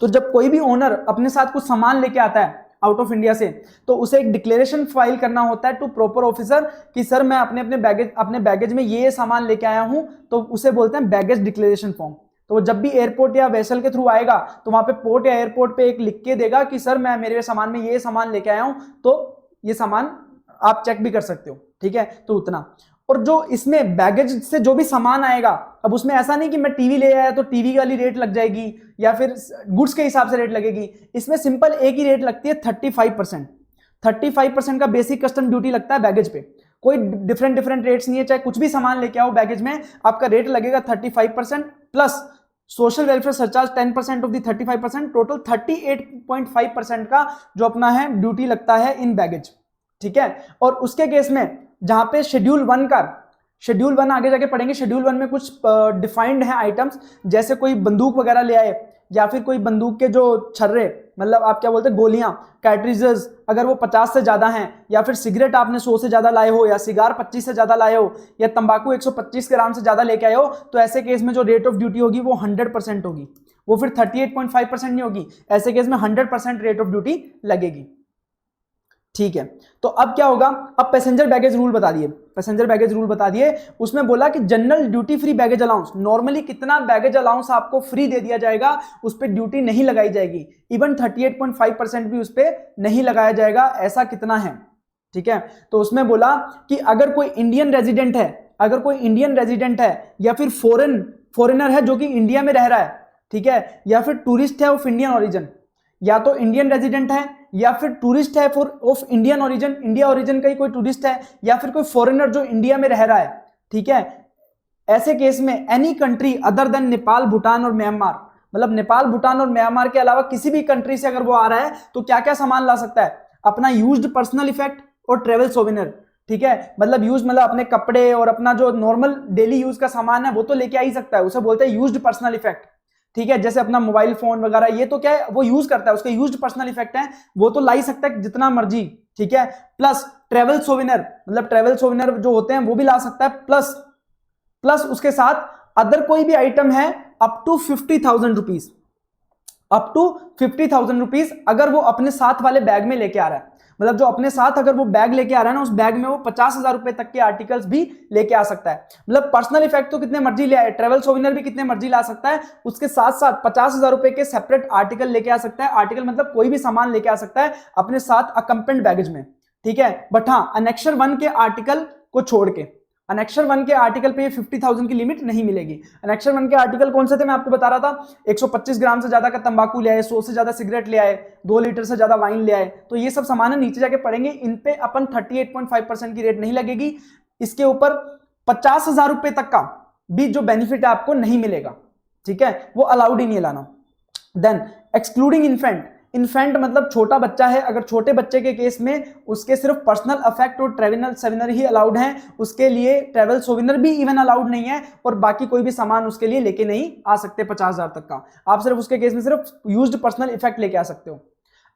तो जब कोई भी ओनर अपने साथ कुछ सामान लेके आता है आउट ऑफ इंडिया से, तो उसे एक डिक्लेरेशन फाइल करना होता है टू प्रॉपर ऑफिसर कि सर मैं अपने बैगेज में ये सामान लेके आया हूं, तो उसे बोलते हैं बैगेज डिक्लेरेशन फॉर्म। तो वो जब भी एयरपोर्ट या वेसल के थ्रू आएगा, तो वहां पे पोर्ट या एयरपोर्ट पे एक लिख के देगा कि सर मैं मेरे सामान में ये सामान लेके आया हूं, तो ये सामान आप चेक भी कर सकते हो। ठीक है, तो उतना। और जो इसमें बैगेज से जो भी सामान आएगा, अब उसमें ऐसा नहीं कि मैं टीवी ले आया तो टीवी वाली रेट लग जाएगी या फिर गुड्स के हिसाब से रेट लगेगी। इसमें सिंपल एक ही रेट लगती है, 35%। 35% का बेसिक कस्टम ड्यूटी लगता है बैगेज पे। कोई डिफरेंट रेट्स नहीं है, चाहे कुछ भी सामान लेके आओ बैगेज में, आपका रेट लगेगा 35% plus social welfare surcharge 10% of the 35%, total 38.5% का जो अपना है ड्यूटी लगता है इन बैगेज। ठीक है, और उसके केस में जहां पे शेड्यूल 1 आगे जाके पढ़ेंगे, शेड्यूल 1 में कुछ डिफाइंड है आइटम्स, जैसे कोई बंदूक वगैरह ले आए या फिर कोई बंदूक के जो छर्रे, मतलब आप क्या बोलते हैं, गोलियां, कैट्रिजेस, अगर वो 50 से ज्यादा हैं, या फिर सिगरेट आपने 100 से ज्यादा लाए हो, या सिगार 25 से ज्यादा लाए हो, या तंबाकू 125 ग्राम से ज्यादा लेके आए हो, तो ऐसे केस में जो रेट ऑफ ड्यूटी होगी वो 100% होगी, वो फिर 38.5% नहीं होगी। ऐसे केस में 100% रेट ऑफ ड्यूटी लगेगी। ठीक है, तो अब क्या होगा? अब पैसेंजर बैगेज रूल बता दिए। उसमें बोला कि general duty free baggage allowance, normally कितना बैगेज अलाउंस आपको फ्री दे दिया जाएगा, उस पर ड्यूटी नहीं लगाई जाएगी। इवन 38.5% भी उस पर नहीं लगाया जाएगा। ऐसा कितना है? ठीक है, तो उसमें बोला कि अगर कोई इंडियन रेजिडेंट है या फिर फॉरेनर है जो कि इंडिया में रह रहा है, ठीक है, या फिर टूरिस्ट है ऑफ इंडियन ओरिजिन, या तो इंडियन रेजिडेंट है या फिर टूरिस्ट है of Indian origin, India origin का ही कोई टूरिस्ट है, या फिर कोई फॉरेनर जो इंडिया में रह रहा है। ठीक है, ऐसे केस में any country other than Nepal, Bhutan और म्यांमार, मतलब नेपाल, भूटान और म्यांमार के अलावा किसी भी कंट्री से अगर वो आ रहा है, तो क्या क्या सामान ला सकता है? अपना यूज्ड पर्सनल इफेक्ट और ट्रेवल सोवेनियर। ठीक है, मतलब मतलब अपने कपड़े और अपना जो नॉर्मल डेली यूज का सामान है वो तो लेके आ ही सकता है, उसे बोलते हैं यूज्ड पर्सनल इफेक्ट। ठीक है, जैसे अपना मोबाइल फोन वगैरह, ये तो क्या है, वो यूज करता है, उसके यूज्ड पर्सनल इफेक्ट है, वो तो ला ही सकता है जितना मर्जी। ठीक है, प्लस ट्रेवल सोवेनियर, मतलब ट्रेवल सोवेनियर जो होते हैं वो भी ला सकता है, प्लस उसके साथ अदर कोई भी आइटम है अप टू 50,000 रुपीज, अगर वो अपने साथ वाले बैग में लेके आ रहा है, मतलब जो अपने साथ अगर वो बैग लेके आ रहा है ना, उस बैग में वो 50,000 रुपए तक के आर्टिकल्स भी लेके आ सकता है। मतलब पर्सनल इफेक्ट तो कितने मर्जी ले आए, ट्रेवल सोवेनियर भी कितने मर्जी ला सकता है, उसके साथ साथ 50,000 रुपए के सेपरेट आर्टिकल लेके आ सकता है। आर्टिकल मतलब कोई भी सामान लेके आ सकता है अपने साथ अकम्पेंड बैगेज में। ठीक है, बट हाँ, अनेक्सर 1 के आर्टिकल को छोड़ के, अनेक्सर 1 के आर्टिकल पे 50,000 की लिमिट नहीं मिलेगी। अनेक्सर 1 के आर्टिकल कौन से थे मैं आपको बता रहा था, 125 ग्राम से ज्यादा का तंबाकू ले आए, 100 से ज्यादा सिगरेट ले आए, 2 लीटर से ज्यादा वाइन ले आए, तो ये सब सामान है, नीचे जाके पढ़ेंगे। इन पे अपन 38.5% की रेट नहीं लगेगी। इसके ऊपर 50,000 रुपए तक का भी जो बेनिफिट है आपको नहीं मिलेगा। ठीक है, वो अलाउड ही नहीं लाना। देन एक्सक्लूडिंग इन्फेंट मतलब छोटा बच्चा है, अगर छोटे बच्चे के केस में उसके सिर्फ पर्सनल अफेक्ट और ट्रेवल सोवेनियर ही अलाउड हैं, उसके लिए ट्रेवल सोवेनियर भी इवन अलाउड नहीं है, और बाकी कोई भी सामान उसके लिए लेके नहीं आ सकते 50,000 तक का। आप सिर्फ उसके केस में सिर्फ यूज्ड पर्सनल इफेक्ट लेके आ सकते हो।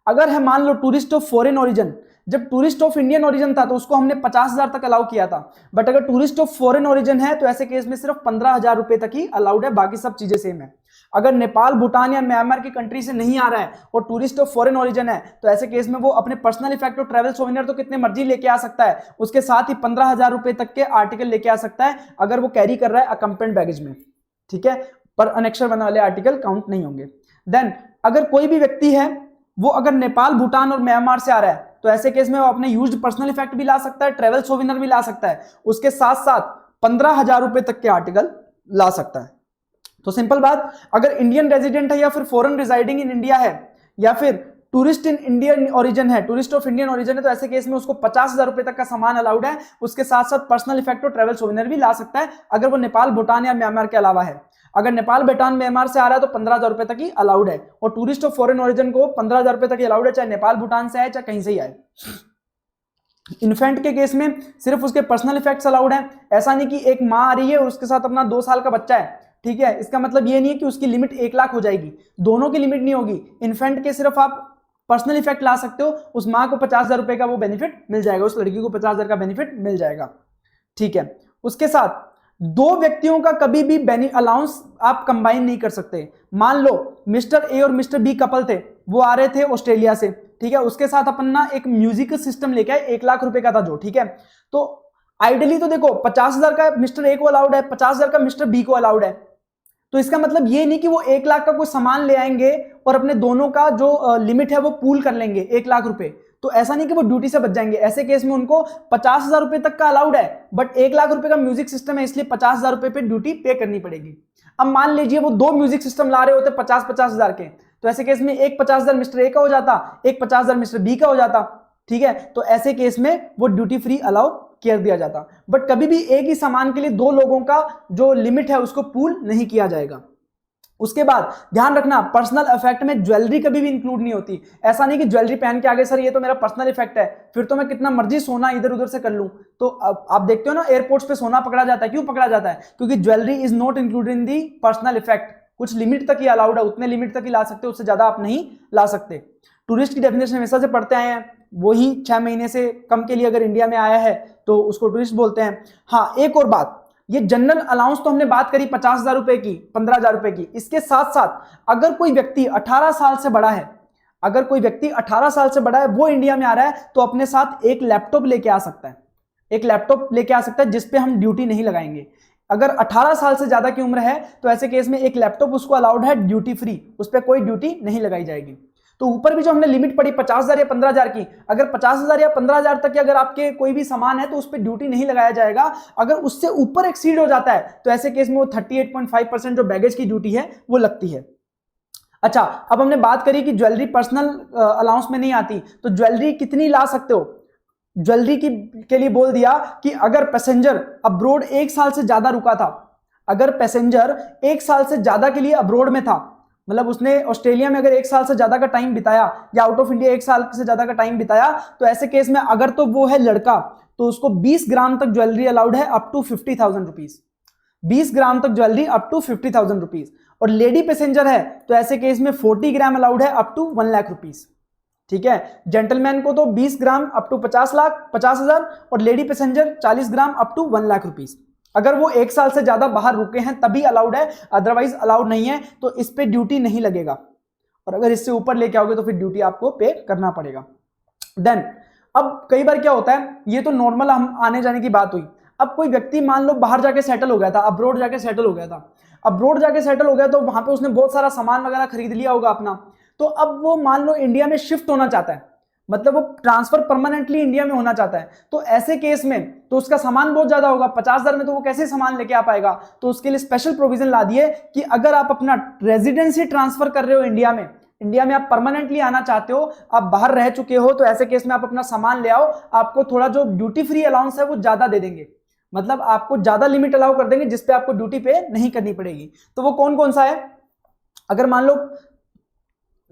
अगर है मान लो टूरिस्ट ऑफ फॉरेन ओरिजिन, जब टूरिस्ट ऑफ इंडियन ओरिजिन था तो उसको हमने 50,000 तक अलाउ किया था, बट अगर टूरिस्ट ऑफ फॉरेन ओरिजिन है तो ऐसे केस में सिर्फ 15,000 रुपए तक ही अलाउड है, बाकी सब चीजें सेम है। अगर नेपाल, भूटान या म्यांमार की कंट्री से नहीं आ रहा है और टूरिस्ट ऑफ फॉरेन ओरिजिन है, तो ऐसे केस में वो अपने पर्सनल इफेक्ट और ट्रैवल सोवेनियर तो कितने मर्जी लेके आ सकता है, उसके साथ ही 15,000 रुपए तक के आर्टिकल लेके आ सकता है अगर वो कैरी कर रहा है अकम्पेंट बैगेज में, ठीक है, पर अनेक्शर बनने वाले आर्टिकल काउंट नहीं होंगे। देन अगर कोई भी व्यक्ति है वो अगर नेपाल, भूटान और म्यांमार से आ रहा है, तो ऐसे केस में वो अपने यूज्ड पर्सनल इफेक्ट भी ला सकता है, ट्रैवल सोवेनियर भी ला सकता है, उसके साथ साथ 15,000 रुपए तक के आर्टिकल ला सकता है। तो सिंपल बात, अगर इंडियन रेजिडेंट है या फिर फॉरेन रिजाइडिंग इन इंडिया है या फिर टूरिस्ट इन इंडियन ओरिजिन है, टूरिस्ट ऑफ इंडियन ओरिजिन है, तो ऐसे केस में उसको 50,000 रुपए तक का सामान अलाउड है, उसके साथ साथ पर्सनल इफेक्ट और ट्रैवल सोवेनियर भी ला सकता है अगर वो नेपाल, भूटान या म्यांमार के अलावा है। अगर नेपाल, भूटान, म्यांमार से आ रहा है तो 15,000 रुपए तक ही अलाउड है, और टूरिस्ट ऑफ फॉरेन ओरिजिन को 15,000 रुपए तक ही अलाउड है, चाहे नेपाल, भूटान से आए चाहे कहीं से ही आए। इन्फेंट के केस में सिर्फ उसके पर्सनल इफेक्ट्स अलाउड है, ऐसा नहीं कि एक माँ आ रही है और उसके साथ अपना 2 साल का बच्चा है, ठीक है, इसका मतलब ये नहीं है कि उसकी लिमिट 1 लाख हो जाएगी, दोनों की लिमिट नहीं होगी। इन्फेंट के सिर्फ आप पर्सनल इफेक्ट ला सकते हो, उस माँ को 50,000 रुपए का वो बेनिफिट मिल जाएगा, उस लड़की को 50,000 का बेनिफिट मिल जाएगा, ठीक है। उसके साथ 2 व्यक्तियों का कभी भी अलाउंस आप कंबाइन नहीं कर सकते। मान लो मिस्टर ए और मिस्टर बी कपल थे, वो आ रहे थे ऑस्ट्रेलिया से, ठीक है, उसके साथ अपन ना एक म्यूजिक सिस्टम लेके आए, 1 लाख रुपए का था जो, ठीक है, तो आइडियली तो देखो 50,000 का मिस्टर ए को अलाउड है, 50,000 का मिस्टर बी को अलाउड है, तो इसका मतलब ये नहीं कि वो 1 लाख का कोई सामान ले आएंगे और अपने दोनों का जो लिमिट है वो पूल कर लेंगे 1 लाख रुपए, तो ऐसा नहीं कि वो ड्यूटी से बच जाएंगे। ऐसे केस में उनको 50,000 रुपए तक का अलाउड है, बट 1 लाख रुपए का म्यूजिक सिस्टम है, इसलिए 50,000 रुपए पे ड्यूटी पे करनी पड़ेगी। अब मान लीजिए वो 2 म्यूजिक सिस्टम ला रहे होते 50,000 के, तो ऐसे केस में एक 50,000 मिस्टर ए का हो जाता, एक 50,000 मिस्टर बी का हो जाता, ठीक है, तो ऐसे केस में वो ड्यूटी फ्री अलाउ कर दिया जाता। बट कभी भी एक ही सामान के लिए 2 लोगों का जो लिमिट है उसको पूल नहीं किया जाएगा। उसके बाद ध्यान रखना, पर्सनल इफेक्ट में ज्वेलरी कभी भी इंक्लूड नहीं होती। ऐसा नहीं कि ज्वेलरी पहन के आगे सर ये तो मेरा पर्सनल इफेक्ट है, फिर तो मैं कितना मर्जी सोना इधर उधर से कर लूं। तो आप देखते हो ना एयरपोर्ट्स पे सोना पकड़ा जाता है, क्यों पकड़ा जाता है? क्योंकि jewellery is not included in the personal effect, कुछ लिमिट तक ही अलाउड है, उतने लिमिट तक ही ला सकते हो, उससे ज्यादा आप नहीं ला सकते। टूरिस्ट की डेफिनेशन हमेशा से पढ़ते आए हैं, वही 6 महीने से कम के लिए अगर इंडिया में आया है तो उसको टूरिस्ट बोलते हैं। हाँ, एक और बात, ये जनरल अलाउंस तो हमने बात करी 50,000 रुपए की, 15,000 रुपए की, इसके साथ साथ अगर कोई व्यक्ति 18 साल से बड़ा है, अगर कोई व्यक्ति 18 साल से बड़ा है वो इंडिया में आ रहा है, तो अपने साथ एक लैपटॉप लेके आ सकता है, एक लैपटॉप लेके आ सकता है जिसपे हम ड्यूटी नहीं लगाएंगे। अगर 18 साल से ज्यादा की उम्र है तो ऐसे केस में एक लैपटॉप उसको अलाउड है ड्यूटी फ्री, उस पर कोई ड्यूटी नहीं लगाई जाएगी। तो ऊपर भी जो हमने लिमिट पड़ी 50,000 या 15,000 की, अगर 50,000 या 15,000 तक के अगर आपके कोई भी सामान है तो उस पर ड्यूटी नहीं लगाया जाएगा। अगर उससे ऊपर एक्सीड हो जाता है तो ऐसे केस में वो 38.5% जो बैगेज की ड्यूटी है वो लगती है। अच्छा, अब हमने बात करी कि ज्वेलरी पर्सनल अलाउंस में नहीं आती, तो ज्वेलरी कितनी ला सकते हो? ज्वेलरी के लिए बोल दिया कि अगर पैसेंजर अब्रोड 1 साल से ज्यादा रुका था, अगर पैसेंजर 1 साल से ज्यादा के लिए अब्रोड में था, मतलब उसने ऑस्ट्रेलिया में अगर 1 साल से ज्यादा का टाइम बिताया या आउट ऑफ इंडिया 1 साल से ज्यादा का टाइम बिताया, तो ऐसे केस में अगर तो वो है लड़का तो उसको 20 ग्राम तक ज्वेलरी अलाउड है अप टू 50,000 रुपीज, 20 ग्राम तक ज्वेलरी अप टू 50,000 रुपीज। और लेडी पैसेंजर है तो ऐसे केस में 40 ग्राम अलाउड है अप टू 1 लाख रुपीज, ठीक है। जेंटलमैन को तो 20 ग्राम अप टू 50,000 और lady passenger 40 gram up to 1 lakh rupees. अगर वो 1 साल से ज्यादा बाहर रुके हैं तभी अलाउड है, अदरवाइज अलाउड नहीं है, तो इस पे ड्यूटी नहीं लगेगा। और अगर इससे ऊपर लेके आओगे तो फिर ड्यूटी आपको पे करना पड़ेगा। देन अब कई बार क्या होता है, ये तो नॉर्मल हम आने जाने की बात हुई। अब कोई व्यक्ति मान लो बाहर जाके सेटल हो गया था, अब्रोड जाके सेटल हो गया था, अब्रोड जाके सेटल हो गया तो वहां पे उसने बहुत सारा सामान वगैरह खरीद लिया होगा अपना, तो अब वो मान लो इंडिया में शिफ्ट होना चाहता है, मतलब वो ट्रांसफर परमानेंटली इंडिया में होना चाहता है, तो ऐसे केस में तो उसका सामान बहुत ज्यादा होगा, 50,000 में तो वो कैसे सामान लेके आ पाएगा। तो उसके लिए स्पेशल प्रोविजन ला दिए कि अगर आप अपना रेजिडेंसी ट्रांसफर कर रहे हो इंडिया में आप परमानेंटली आना चाहते हो, आप बाहर रह चुके हो, तो ऐसे केस में आप अपना सामान ले आओ, आपको थोड़ा जो ड्यूटी फ्री अलाउंस है वो ज्यादा दे देंगे, मतलब आपको ज्यादा लिमिट अलाउ कर देंगे जिसपे आपको ड्यूटी पे नहीं करनी पड़ेगी। तो वो कौन कौन सा है, अगर मान लो,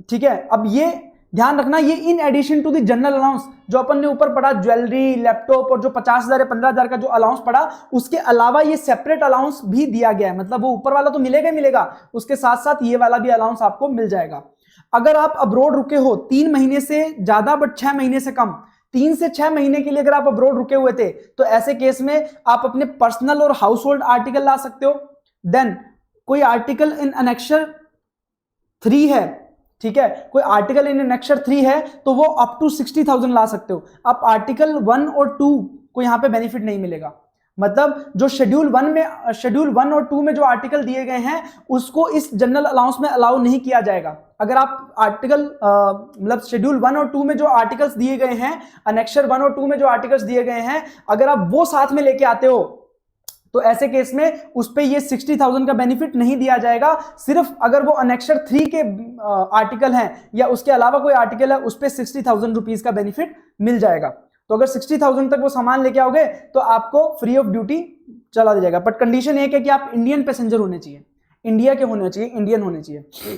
ठीक है, अब ये ध्यान रखना, ये in addition to the general allowance जो अपन ने ऊपर पढ़ा, ज्वेलरी, लैपटॉप और जो 50,000 या 15,000 का जो अलाउंस पढ़ा, उसके अलावा ये सेपरेट अलाउंस भी दिया गया है। मतलब वो ऊपर वाला तो मिलेगा, उसके साथ साथ ये वाला भी अलाउंस आपको मिल जाएगा। अगर आप अब्रोड रुके हो 3 महीने से ज्यादा बट 6 महीने से कम, 3 से 6 महीने के लिए अगर आप अब्रोड रुके हुए थे, तो ऐसे केस में आप अपने पर्सनल और हाउस होल्ड आर्टिकल ला सकते हो। देन कोई आर्टिकल इन अनेक्शर 3 है, ठीक है, कोई आर्टिकल इन एनेक्सर 3 है तो वो अप टू 60,000 ला सकते हो। अब आर्टिकल 1 और 2 को यहां पे बेनिफिट नहीं मिलेगा। मतलब जो शेड्यूल 1 और 2 में जो आर्टिकल दिए गए हैं उसको इस जनरल अलाउंस में अलाउ नहीं किया जाएगा। अगर आप आर्टिकल मतलब शेड्यूल 1 और 2 में जो आर्टिकल्स दिए गए हैं, अनेक्सर 1 और 2 में जो आर्टिकल्स दिए गए हैं, अगर आप वो साथ में लेके आते हो तो ऐसे केस में उस पे ये 60,000 का बेनिफिट नहीं दिया जाएगा। सिर्फ अगर वो अनेक्सर 3 के आर्टिकल हैं या उसके अलावा कोई आर्टिकल है उस पे 60,000 रुपीज का बेनिफिट मिल जाएगा। तो अगर 60,000 तक वो सामान लेके आओगे तो आपको फ्री ऑफ ड्यूटी चला दिया जाएगा। बट कंडीशन एक है कि आप इंडियन पैसेंजर होने चाहिए, इंडिया के होने चाहिए, इंडियन होने चाहिए।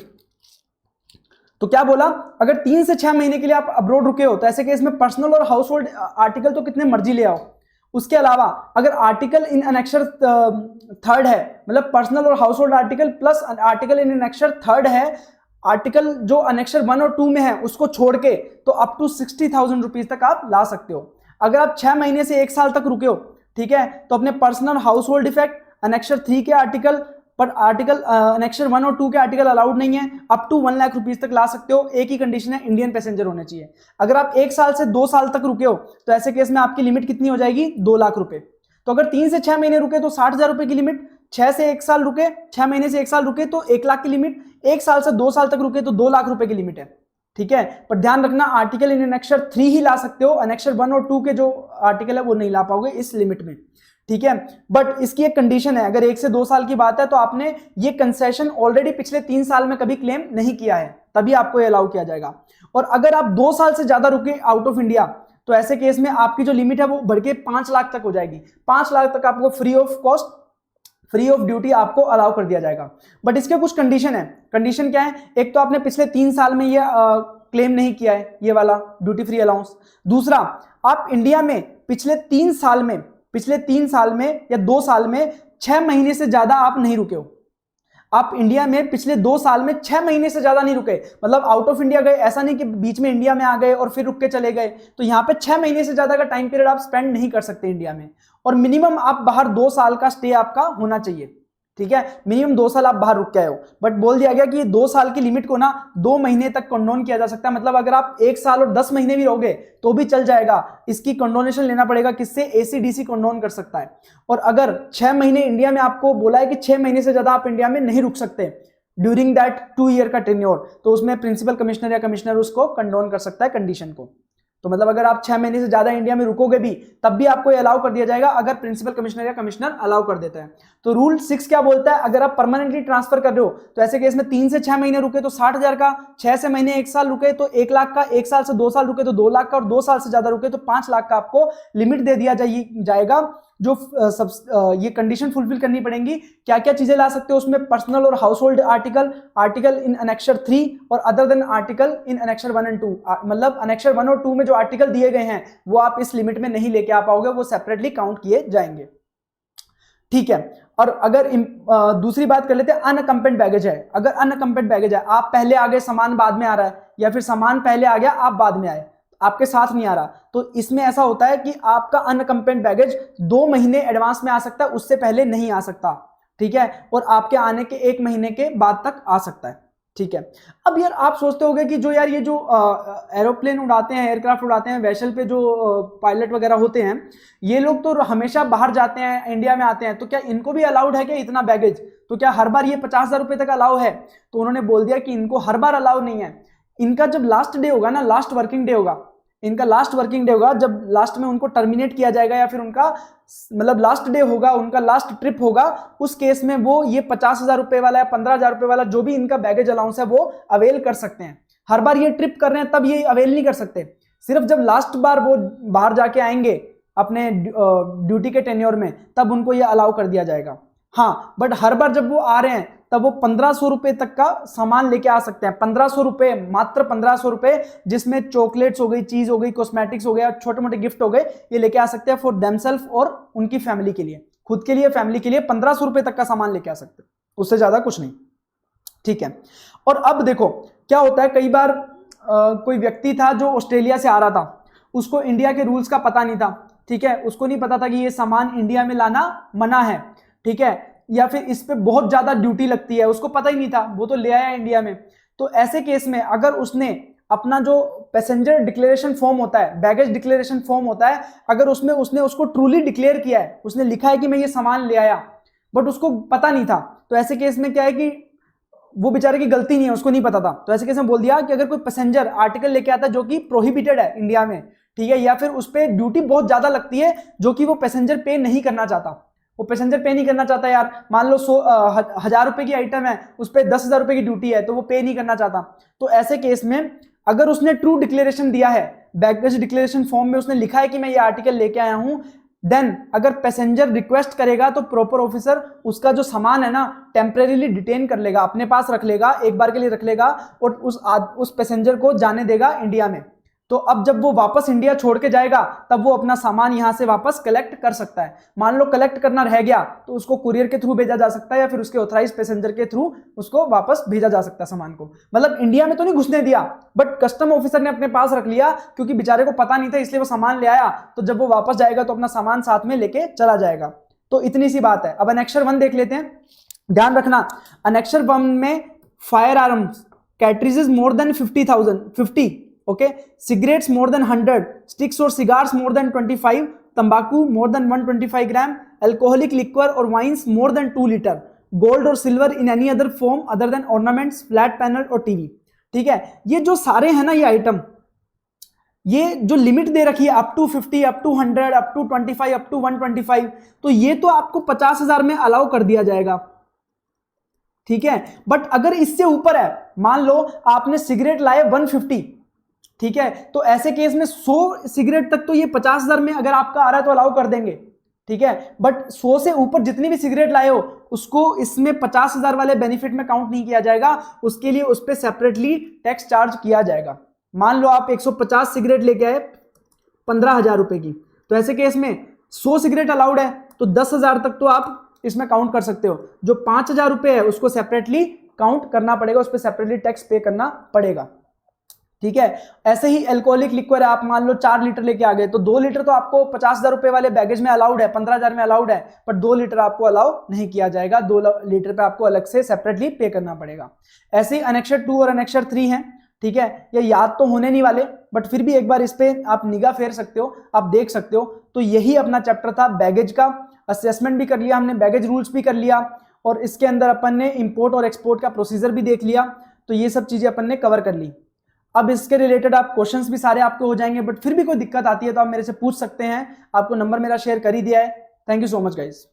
तो क्या बोला, अगर 3 से 6 महीने के लिए आप अब्रोड रुके हो तो ऐसे केस में पर्सनल और हाउस होल्ड आर्टिकल तो कितने मर्जी ले आओ। उसके अलावा अगर आर्टिकल इन अनेक्सर 3 है, मतलब पर्सनल और house hold article plus article in annexure 3 है, आर्टिकल जो अनेक्सर 1 और 2 में है उसको छोड़ के, तो अप टू 60,000 रुपीज तक आप ला सकते हो। अगर आप 6 महीने से 1 साल तक रुके हो, ठीक है, तो अपने personal house hold effect annexure 3 के आर्टिकल पर आर्टिकल अनेक्सर 1 और 2 के आर्टिकल अलाउड नहीं है, अप टू 1 लाख रुपीज तक ला सकते हो। एक ही कंडीशन है, इंडियन पैसेंजर होने चाहिए। अगर आप 1 साल से 2 साल तक रुके हो तो ऐसे केस में आपकी लिमिट कितनी हो जाएगी, 2 लाख रुपए। तो अगर 3 से 6 महीने रुके तो 60,000 रुपए की लिमिट, 6 से 1 साल रुके, 6 महीने से 1 साल रुके तो 1 लाख की लिमिट, 1 साल से 2 साल तक रुके तो 2 लाख रुपए की लिमिट है, ठीक है। पर ध्यान रखना आर्टिकल इन अनेक्सर 3 ही ला सकते हो, अनेक्सर 1 और 2 के जो आर्टिकल है वो नहीं ला पाओगे इस लिमिट में, ठीक है। बट इसकी एक कंडीशन है, अगर 1 से 2 साल की बात है तो आपने ये कंसेशन ऑलरेडी पिछले 3 साल में कभी क्लेम नहीं किया है, तभी आपको ये अलाउ किया जाएगा। और अगर आप 2 साल से ज्यादा रुके आउट ऑफ इंडिया तो ऐसे केस में आपकी जो लिमिट है वो बढ़ के 5 लाख तक हो जाएगी। 5 लाख तक आपको free of cost, free of duty आपको अलाउ कर दिया जाएगा। बट इसके कुछ कंडीशन है। कंडीशन क्या है, एक तो आपने पिछले 3 साल में ये क्लेम नहीं किया है ये वाला ड्यूटी फ्री अलाउंस। दूसरा, आप इंडिया में पिछले 3 साल में या 2 साल में 6 महीने से ज्यादा आप नहीं रुके हो। आप इंडिया में पिछले 2 साल में 6 महीने से ज्यादा नहीं रुके, मतलब आउट ऑफ इंडिया गए, ऐसा नहीं कि बीच में इंडिया में आ गए और फिर रुक के चले गए। तो यहां पे 6 महीने से ज्यादा का टाइम पीरियड आप स्पेंड नहीं कर सकते इंडिया में, और मिनिमम आप बाहर 2 साल का स्टे आपका होना चाहिए, ठीक है। मिनिमम 2 साल आप बाहर रुक के आए हो। बट बोल दिया गया कि ये 2 साल की लिमिट को ना 2 महीने तक कंडोन किया जा सकता है। मतलब अगर आप 1 साल और 10 महीने भी रहोगे तो भी चल जाएगा। इसकी कंडोनेशन लेना पड़ेगा किससे, एसीडीसी कंडोन कर सकता है। और अगर 6 महीने इंडिया में आपको बोला है कि 6 महीने से ज्यादा आप इंडिया में नहीं रुक सकते ड्यूरिंग दैट 2 ईयर का टेन्योर, तो उसमें प्रिंसिपल कमिश्नर या कमिश्नर उसको कंडोन कर सकता है कंडीशन को। तो मतलब अगर आप 6 महीने से ज्यादा इंडिया में रुकोगे भी तब भी आपको ये अलाउ कर दिया जाएगा, अगर प्रिंसिपल कमिश्नर या कमिश्नर अलाउ कर देता है। तो रूल 6 क्या बोलता है, अगर आप परमानेंटली ट्रांसफर कर रहे हो तो ऐसे केस में 3 से 6 महीने रुके तो 60,000 का, 6 से महीने 1 साल रुके तो 1 लाख का, 1 साल से 2 साल रुके तो 2 लाख का, और 2 साल से ज्यादा रुके तो 5 लाख का आपको लिमिट दे दिया जाएगा। जो ये कंडीशन फुलफिल करनी पड़ेंगी। क्या क्या चीजें ला सकते हो उसमें, पर्सनल और house hold article, article in annexure 3 और other than article in annexure 1 and 2। मतलब अनेक्सर 1 और 2 में जो आर्टिकल दिए गए हैं वो आप इस लिमिट में नहीं लेके आ पाओगे, वो सेपरेटली काउंट किए जाएंगे, ठीक है। और अगर दूसरी बात कर लेते हैं, अनअकम्पेंड बैगेज है। अगर अनअकम्पेंड बैगेज है, आप पहले आ गए सामान बाद में आ रहा है, या फिर सामान पहले आ गया आप बाद में आए, आपके साथ नहीं आ रहा, तो इसमें ऐसा होता है कि आपका अनअकम्पेंड बैगेज 2 महीने एडवांस में आ सकता है, उससे पहले नहीं आ सकता, ठीक है। और आपके आने के 1 महीने के बाद तक आ सकता है, ठीक है। अब यार आप सोचते होंगे कि जो यार ये जो एरोप्लेन उड़ाते हैं, एयरक्राफ्ट उड़ाते हैं, वेसल पे जो पायलट वगैरह होते हैं, ये लोग तो हमेशा बाहर जाते हैं, इंडिया में आते हैं, तो क्या इनको भी अलाउड है क्या इतना बैगेज? तो क्या हर बार ये 50,000 रुपए तक अलाउ है? तो उन्होंने बोल दिया कि इनको हर बार अलाउ नहीं है। इनका जब लास्ट डे होगा ना, लास्ट वर्किंग डे होगा, इनका लास्ट वर्किंग डे होगा, जब लास्ट में उनको टर्मिनेट किया जाएगा या फिर उनका मतलब लास्ट डे होगा, उनका लास्ट ट्रिप होगा, उस केस में वो ये 50,000 रुपए वाला या 15,000 रुपए वाला जो भी इनका बैगेज अलाउंस है वो अवेल कर सकते हैं। हर बार ये ट्रिप कर रहे हैं तब ये अवेल नहीं कर सकते, सिर्फ जब लास्ट बार वो बाहर जाके आएंगे अपने ड्यूटी के टेन्योर में तब उनको ये अलाउ कर दिया जाएगा। हाँ, बट हर बार जब वो आ रहे हैं तब वो 1500 रुपए तक का सामान लेके आ सकते हैं। 1500 रुपए, मात्र 1500 रुपए, जिसमें चॉकलेट्स हो गई, चीज हो गई, कॉस्मेटिक्स हो गया, छोटे मोटे गिफ्ट हो गए, ये लेके आ सकते हैं फॉर देमसेल्फ और उनकी फैमिली के लिए, खुद के लिए, फैमिली के लिए 1500 रुपए तक का सामान लेके आ सकते हैं, उससे ज्यादा कुछ नहीं, ठीक है। और अब देखो क्या होता है, कई बार कोई व्यक्ति था जो ऑस्ट्रेलिया से आ रहा था, उसको इंडिया के रूल्स का पता नहीं था, ठीक है, उसको नहीं पता था कि ये सामान इंडिया में लाना मना है, ठीक है, या फिर इस पे बहुत ज्यादा ड्यूटी लगती है, उसको पता ही नहीं था, वो तो ले आया इंडिया में। तो ऐसे केस में अगर उसने अपना जो पैसेंजर डिक्लेरेशन फॉर्म होता है, बैगेज डिक्लेरेशन फॉर्म होता है, अगर उसमें उसने उसको ट्रूली डिक्लेयर किया है, उसने लिखा है कि मैं ये सामान ले आया, बट उसको पता नहीं था, तो ऐसे केस में क्या है कि वो बेचारे की गलती नहीं है, उसको नहीं पता था, तो ऐसे केस में बोल दिया कि अगर कोई पैसेंजर आर्टिकल लेके आता है जो कि प्रोहिबिटेड है इंडिया में, ठीक है, या फिर उस पर ड्यूटी बहुत ज्यादा लगती है जो कि वो पैसेंजर पे नहीं करना चाहता, वो पैसेंजर पे नहीं करना चाहता यार, मान लो 1,000 रुपए की आइटम है, उस पर 10,000 रुपए की ड्यूटी है, तो वो पे नहीं करना चाहता, तो ऐसे केस में अगर उसने ट्रू डिक्लेरेशन दिया है, बैगेज डिक्लेरेशन फॉर्म में उसने लिखा है कि मैं ये आर्टिकल लेके आया हूं, देन अगर पैसेंजर रिक्वेस्ट करेगा तो प्रॉपर ऑफिसर उसका जो सामान है ना टेम्परेरीली डिटेन कर लेगा, अपने पास रख लेगा, एक बार के लिए रख लेगा और उस पैसेंजर को जाने देगा इंडिया में। तो अब जब वो वापस इंडिया छोड़ के जाएगा तब वो अपना सामान यहां से वापस कलेक्ट कर सकता है। मान लो कलेक्ट करना रह गया तो उसको कुरियर के थ्रू भेजा जा सकता है या फिर उसके ऑथराइज पैसेंजर के थ्रू उसको वापस भेजा जा सकता है सामान को। मतलब इंडिया में तो नहीं घुसने दिया, बट कस्टम ऑफिसर ने अपने पास रख लिया क्योंकि बेचारे को पता नहीं था, इसलिए वो सामान ले आया, तो जब वो वापस जाएगा तो अपना सामान साथ में लेके चला जाएगा। तो इतनी सी बात है। अब अनेक्सर 1 देख लेते हैं। ध्यान रखना, अनेक्सर 1 में firearms cartridges more than 50,000 okay, cigarettes more than 100, sticks और सिगार्स मोर देन 25, तंबाकू more than 125 gram, alcoholic liquor और wines more than 2 litre, gold और silver in any other form other than ornaments, flat panel और TV. ठीक है, ये जो सारे हैं ना ये आइटम, ये जो लिमिट दे रखी है up to 50, up to 100, up to 25, up to 125, तो ये तो आपको 50,000 में अलाउ कर दिया जाएगा। ठीक है, बट अगर इससे ऊपर है, मान लो आपने सिगरेट लाए 150, ठीक है, तो ऐसे केस में 100 सिगरेट तक तो ये 50,000 में अगर आपका आ रहा है तो अलाउ कर देंगे। ठीक है, बट 100 से ऊपर जितनी भी सिगरेट लाए हो उसको इसमें 50,000 वाले बेनिफिट में काउंट नहीं किया जाएगा, उसके लिए उस पर सेपरेटली टैक्स चार्ज किया जाएगा। मान लो आप 150 सिगरेट लेके आए 15,000 रुपए की, तो ऐसे केस में 100 सिगरेट अलाउड है तो 10,000 तक तो आप इसमें काउंट कर सकते हो। जो 5,000 रुपए है उसको सेपरेटली काउंट करना पड़ेगा, उस पर सेपरेटली टैक्स पे करना पड़ेगा। ठीक है, ऐसे ही अल्कोहलिक लिक्वर है, आप मान लो 4 लीटर लेके आ गए तो 2 लीटर तो आपको 50,000 रुपए वाले बैगेज में अलाउड है, 15,000 में अलाउड है, पर 2 लीटर आपको अलाउ नहीं किया जाएगा, 2 लीटर पे आपको अलग से सेपरेटली पे करना पड़ेगा। ऐसे ही अनेक्सर 2 और अनेक्सर 3 है। ठीक है, ये याद तो होने नहीं वाले, बट फिर भी एक बार इस पे आप निगाह फेर सकते हो, आप देख सकते हो। तो यही अपना चैप्टर था बैगेज का। असेसमेंट भी कर लिया हमने, बैगेज रूल्स भी कर लिया, और इसके अंदर अपन ने इंपोर्ट और एक्सपोर्ट का प्रोसीजर भी देख लिया। तो ये सब चीजें अपन ने कवर कर ली। अब इसके रिलेटेड आप क्वेश्चंस भी सारे आपके हो जाएंगे, बट फिर भी कोई दिक्कत आती है तो आप मेरे से पूछ सकते हैं। आपको नंबर मेरा शेयर कर ही दिया है। Thank you so much guys.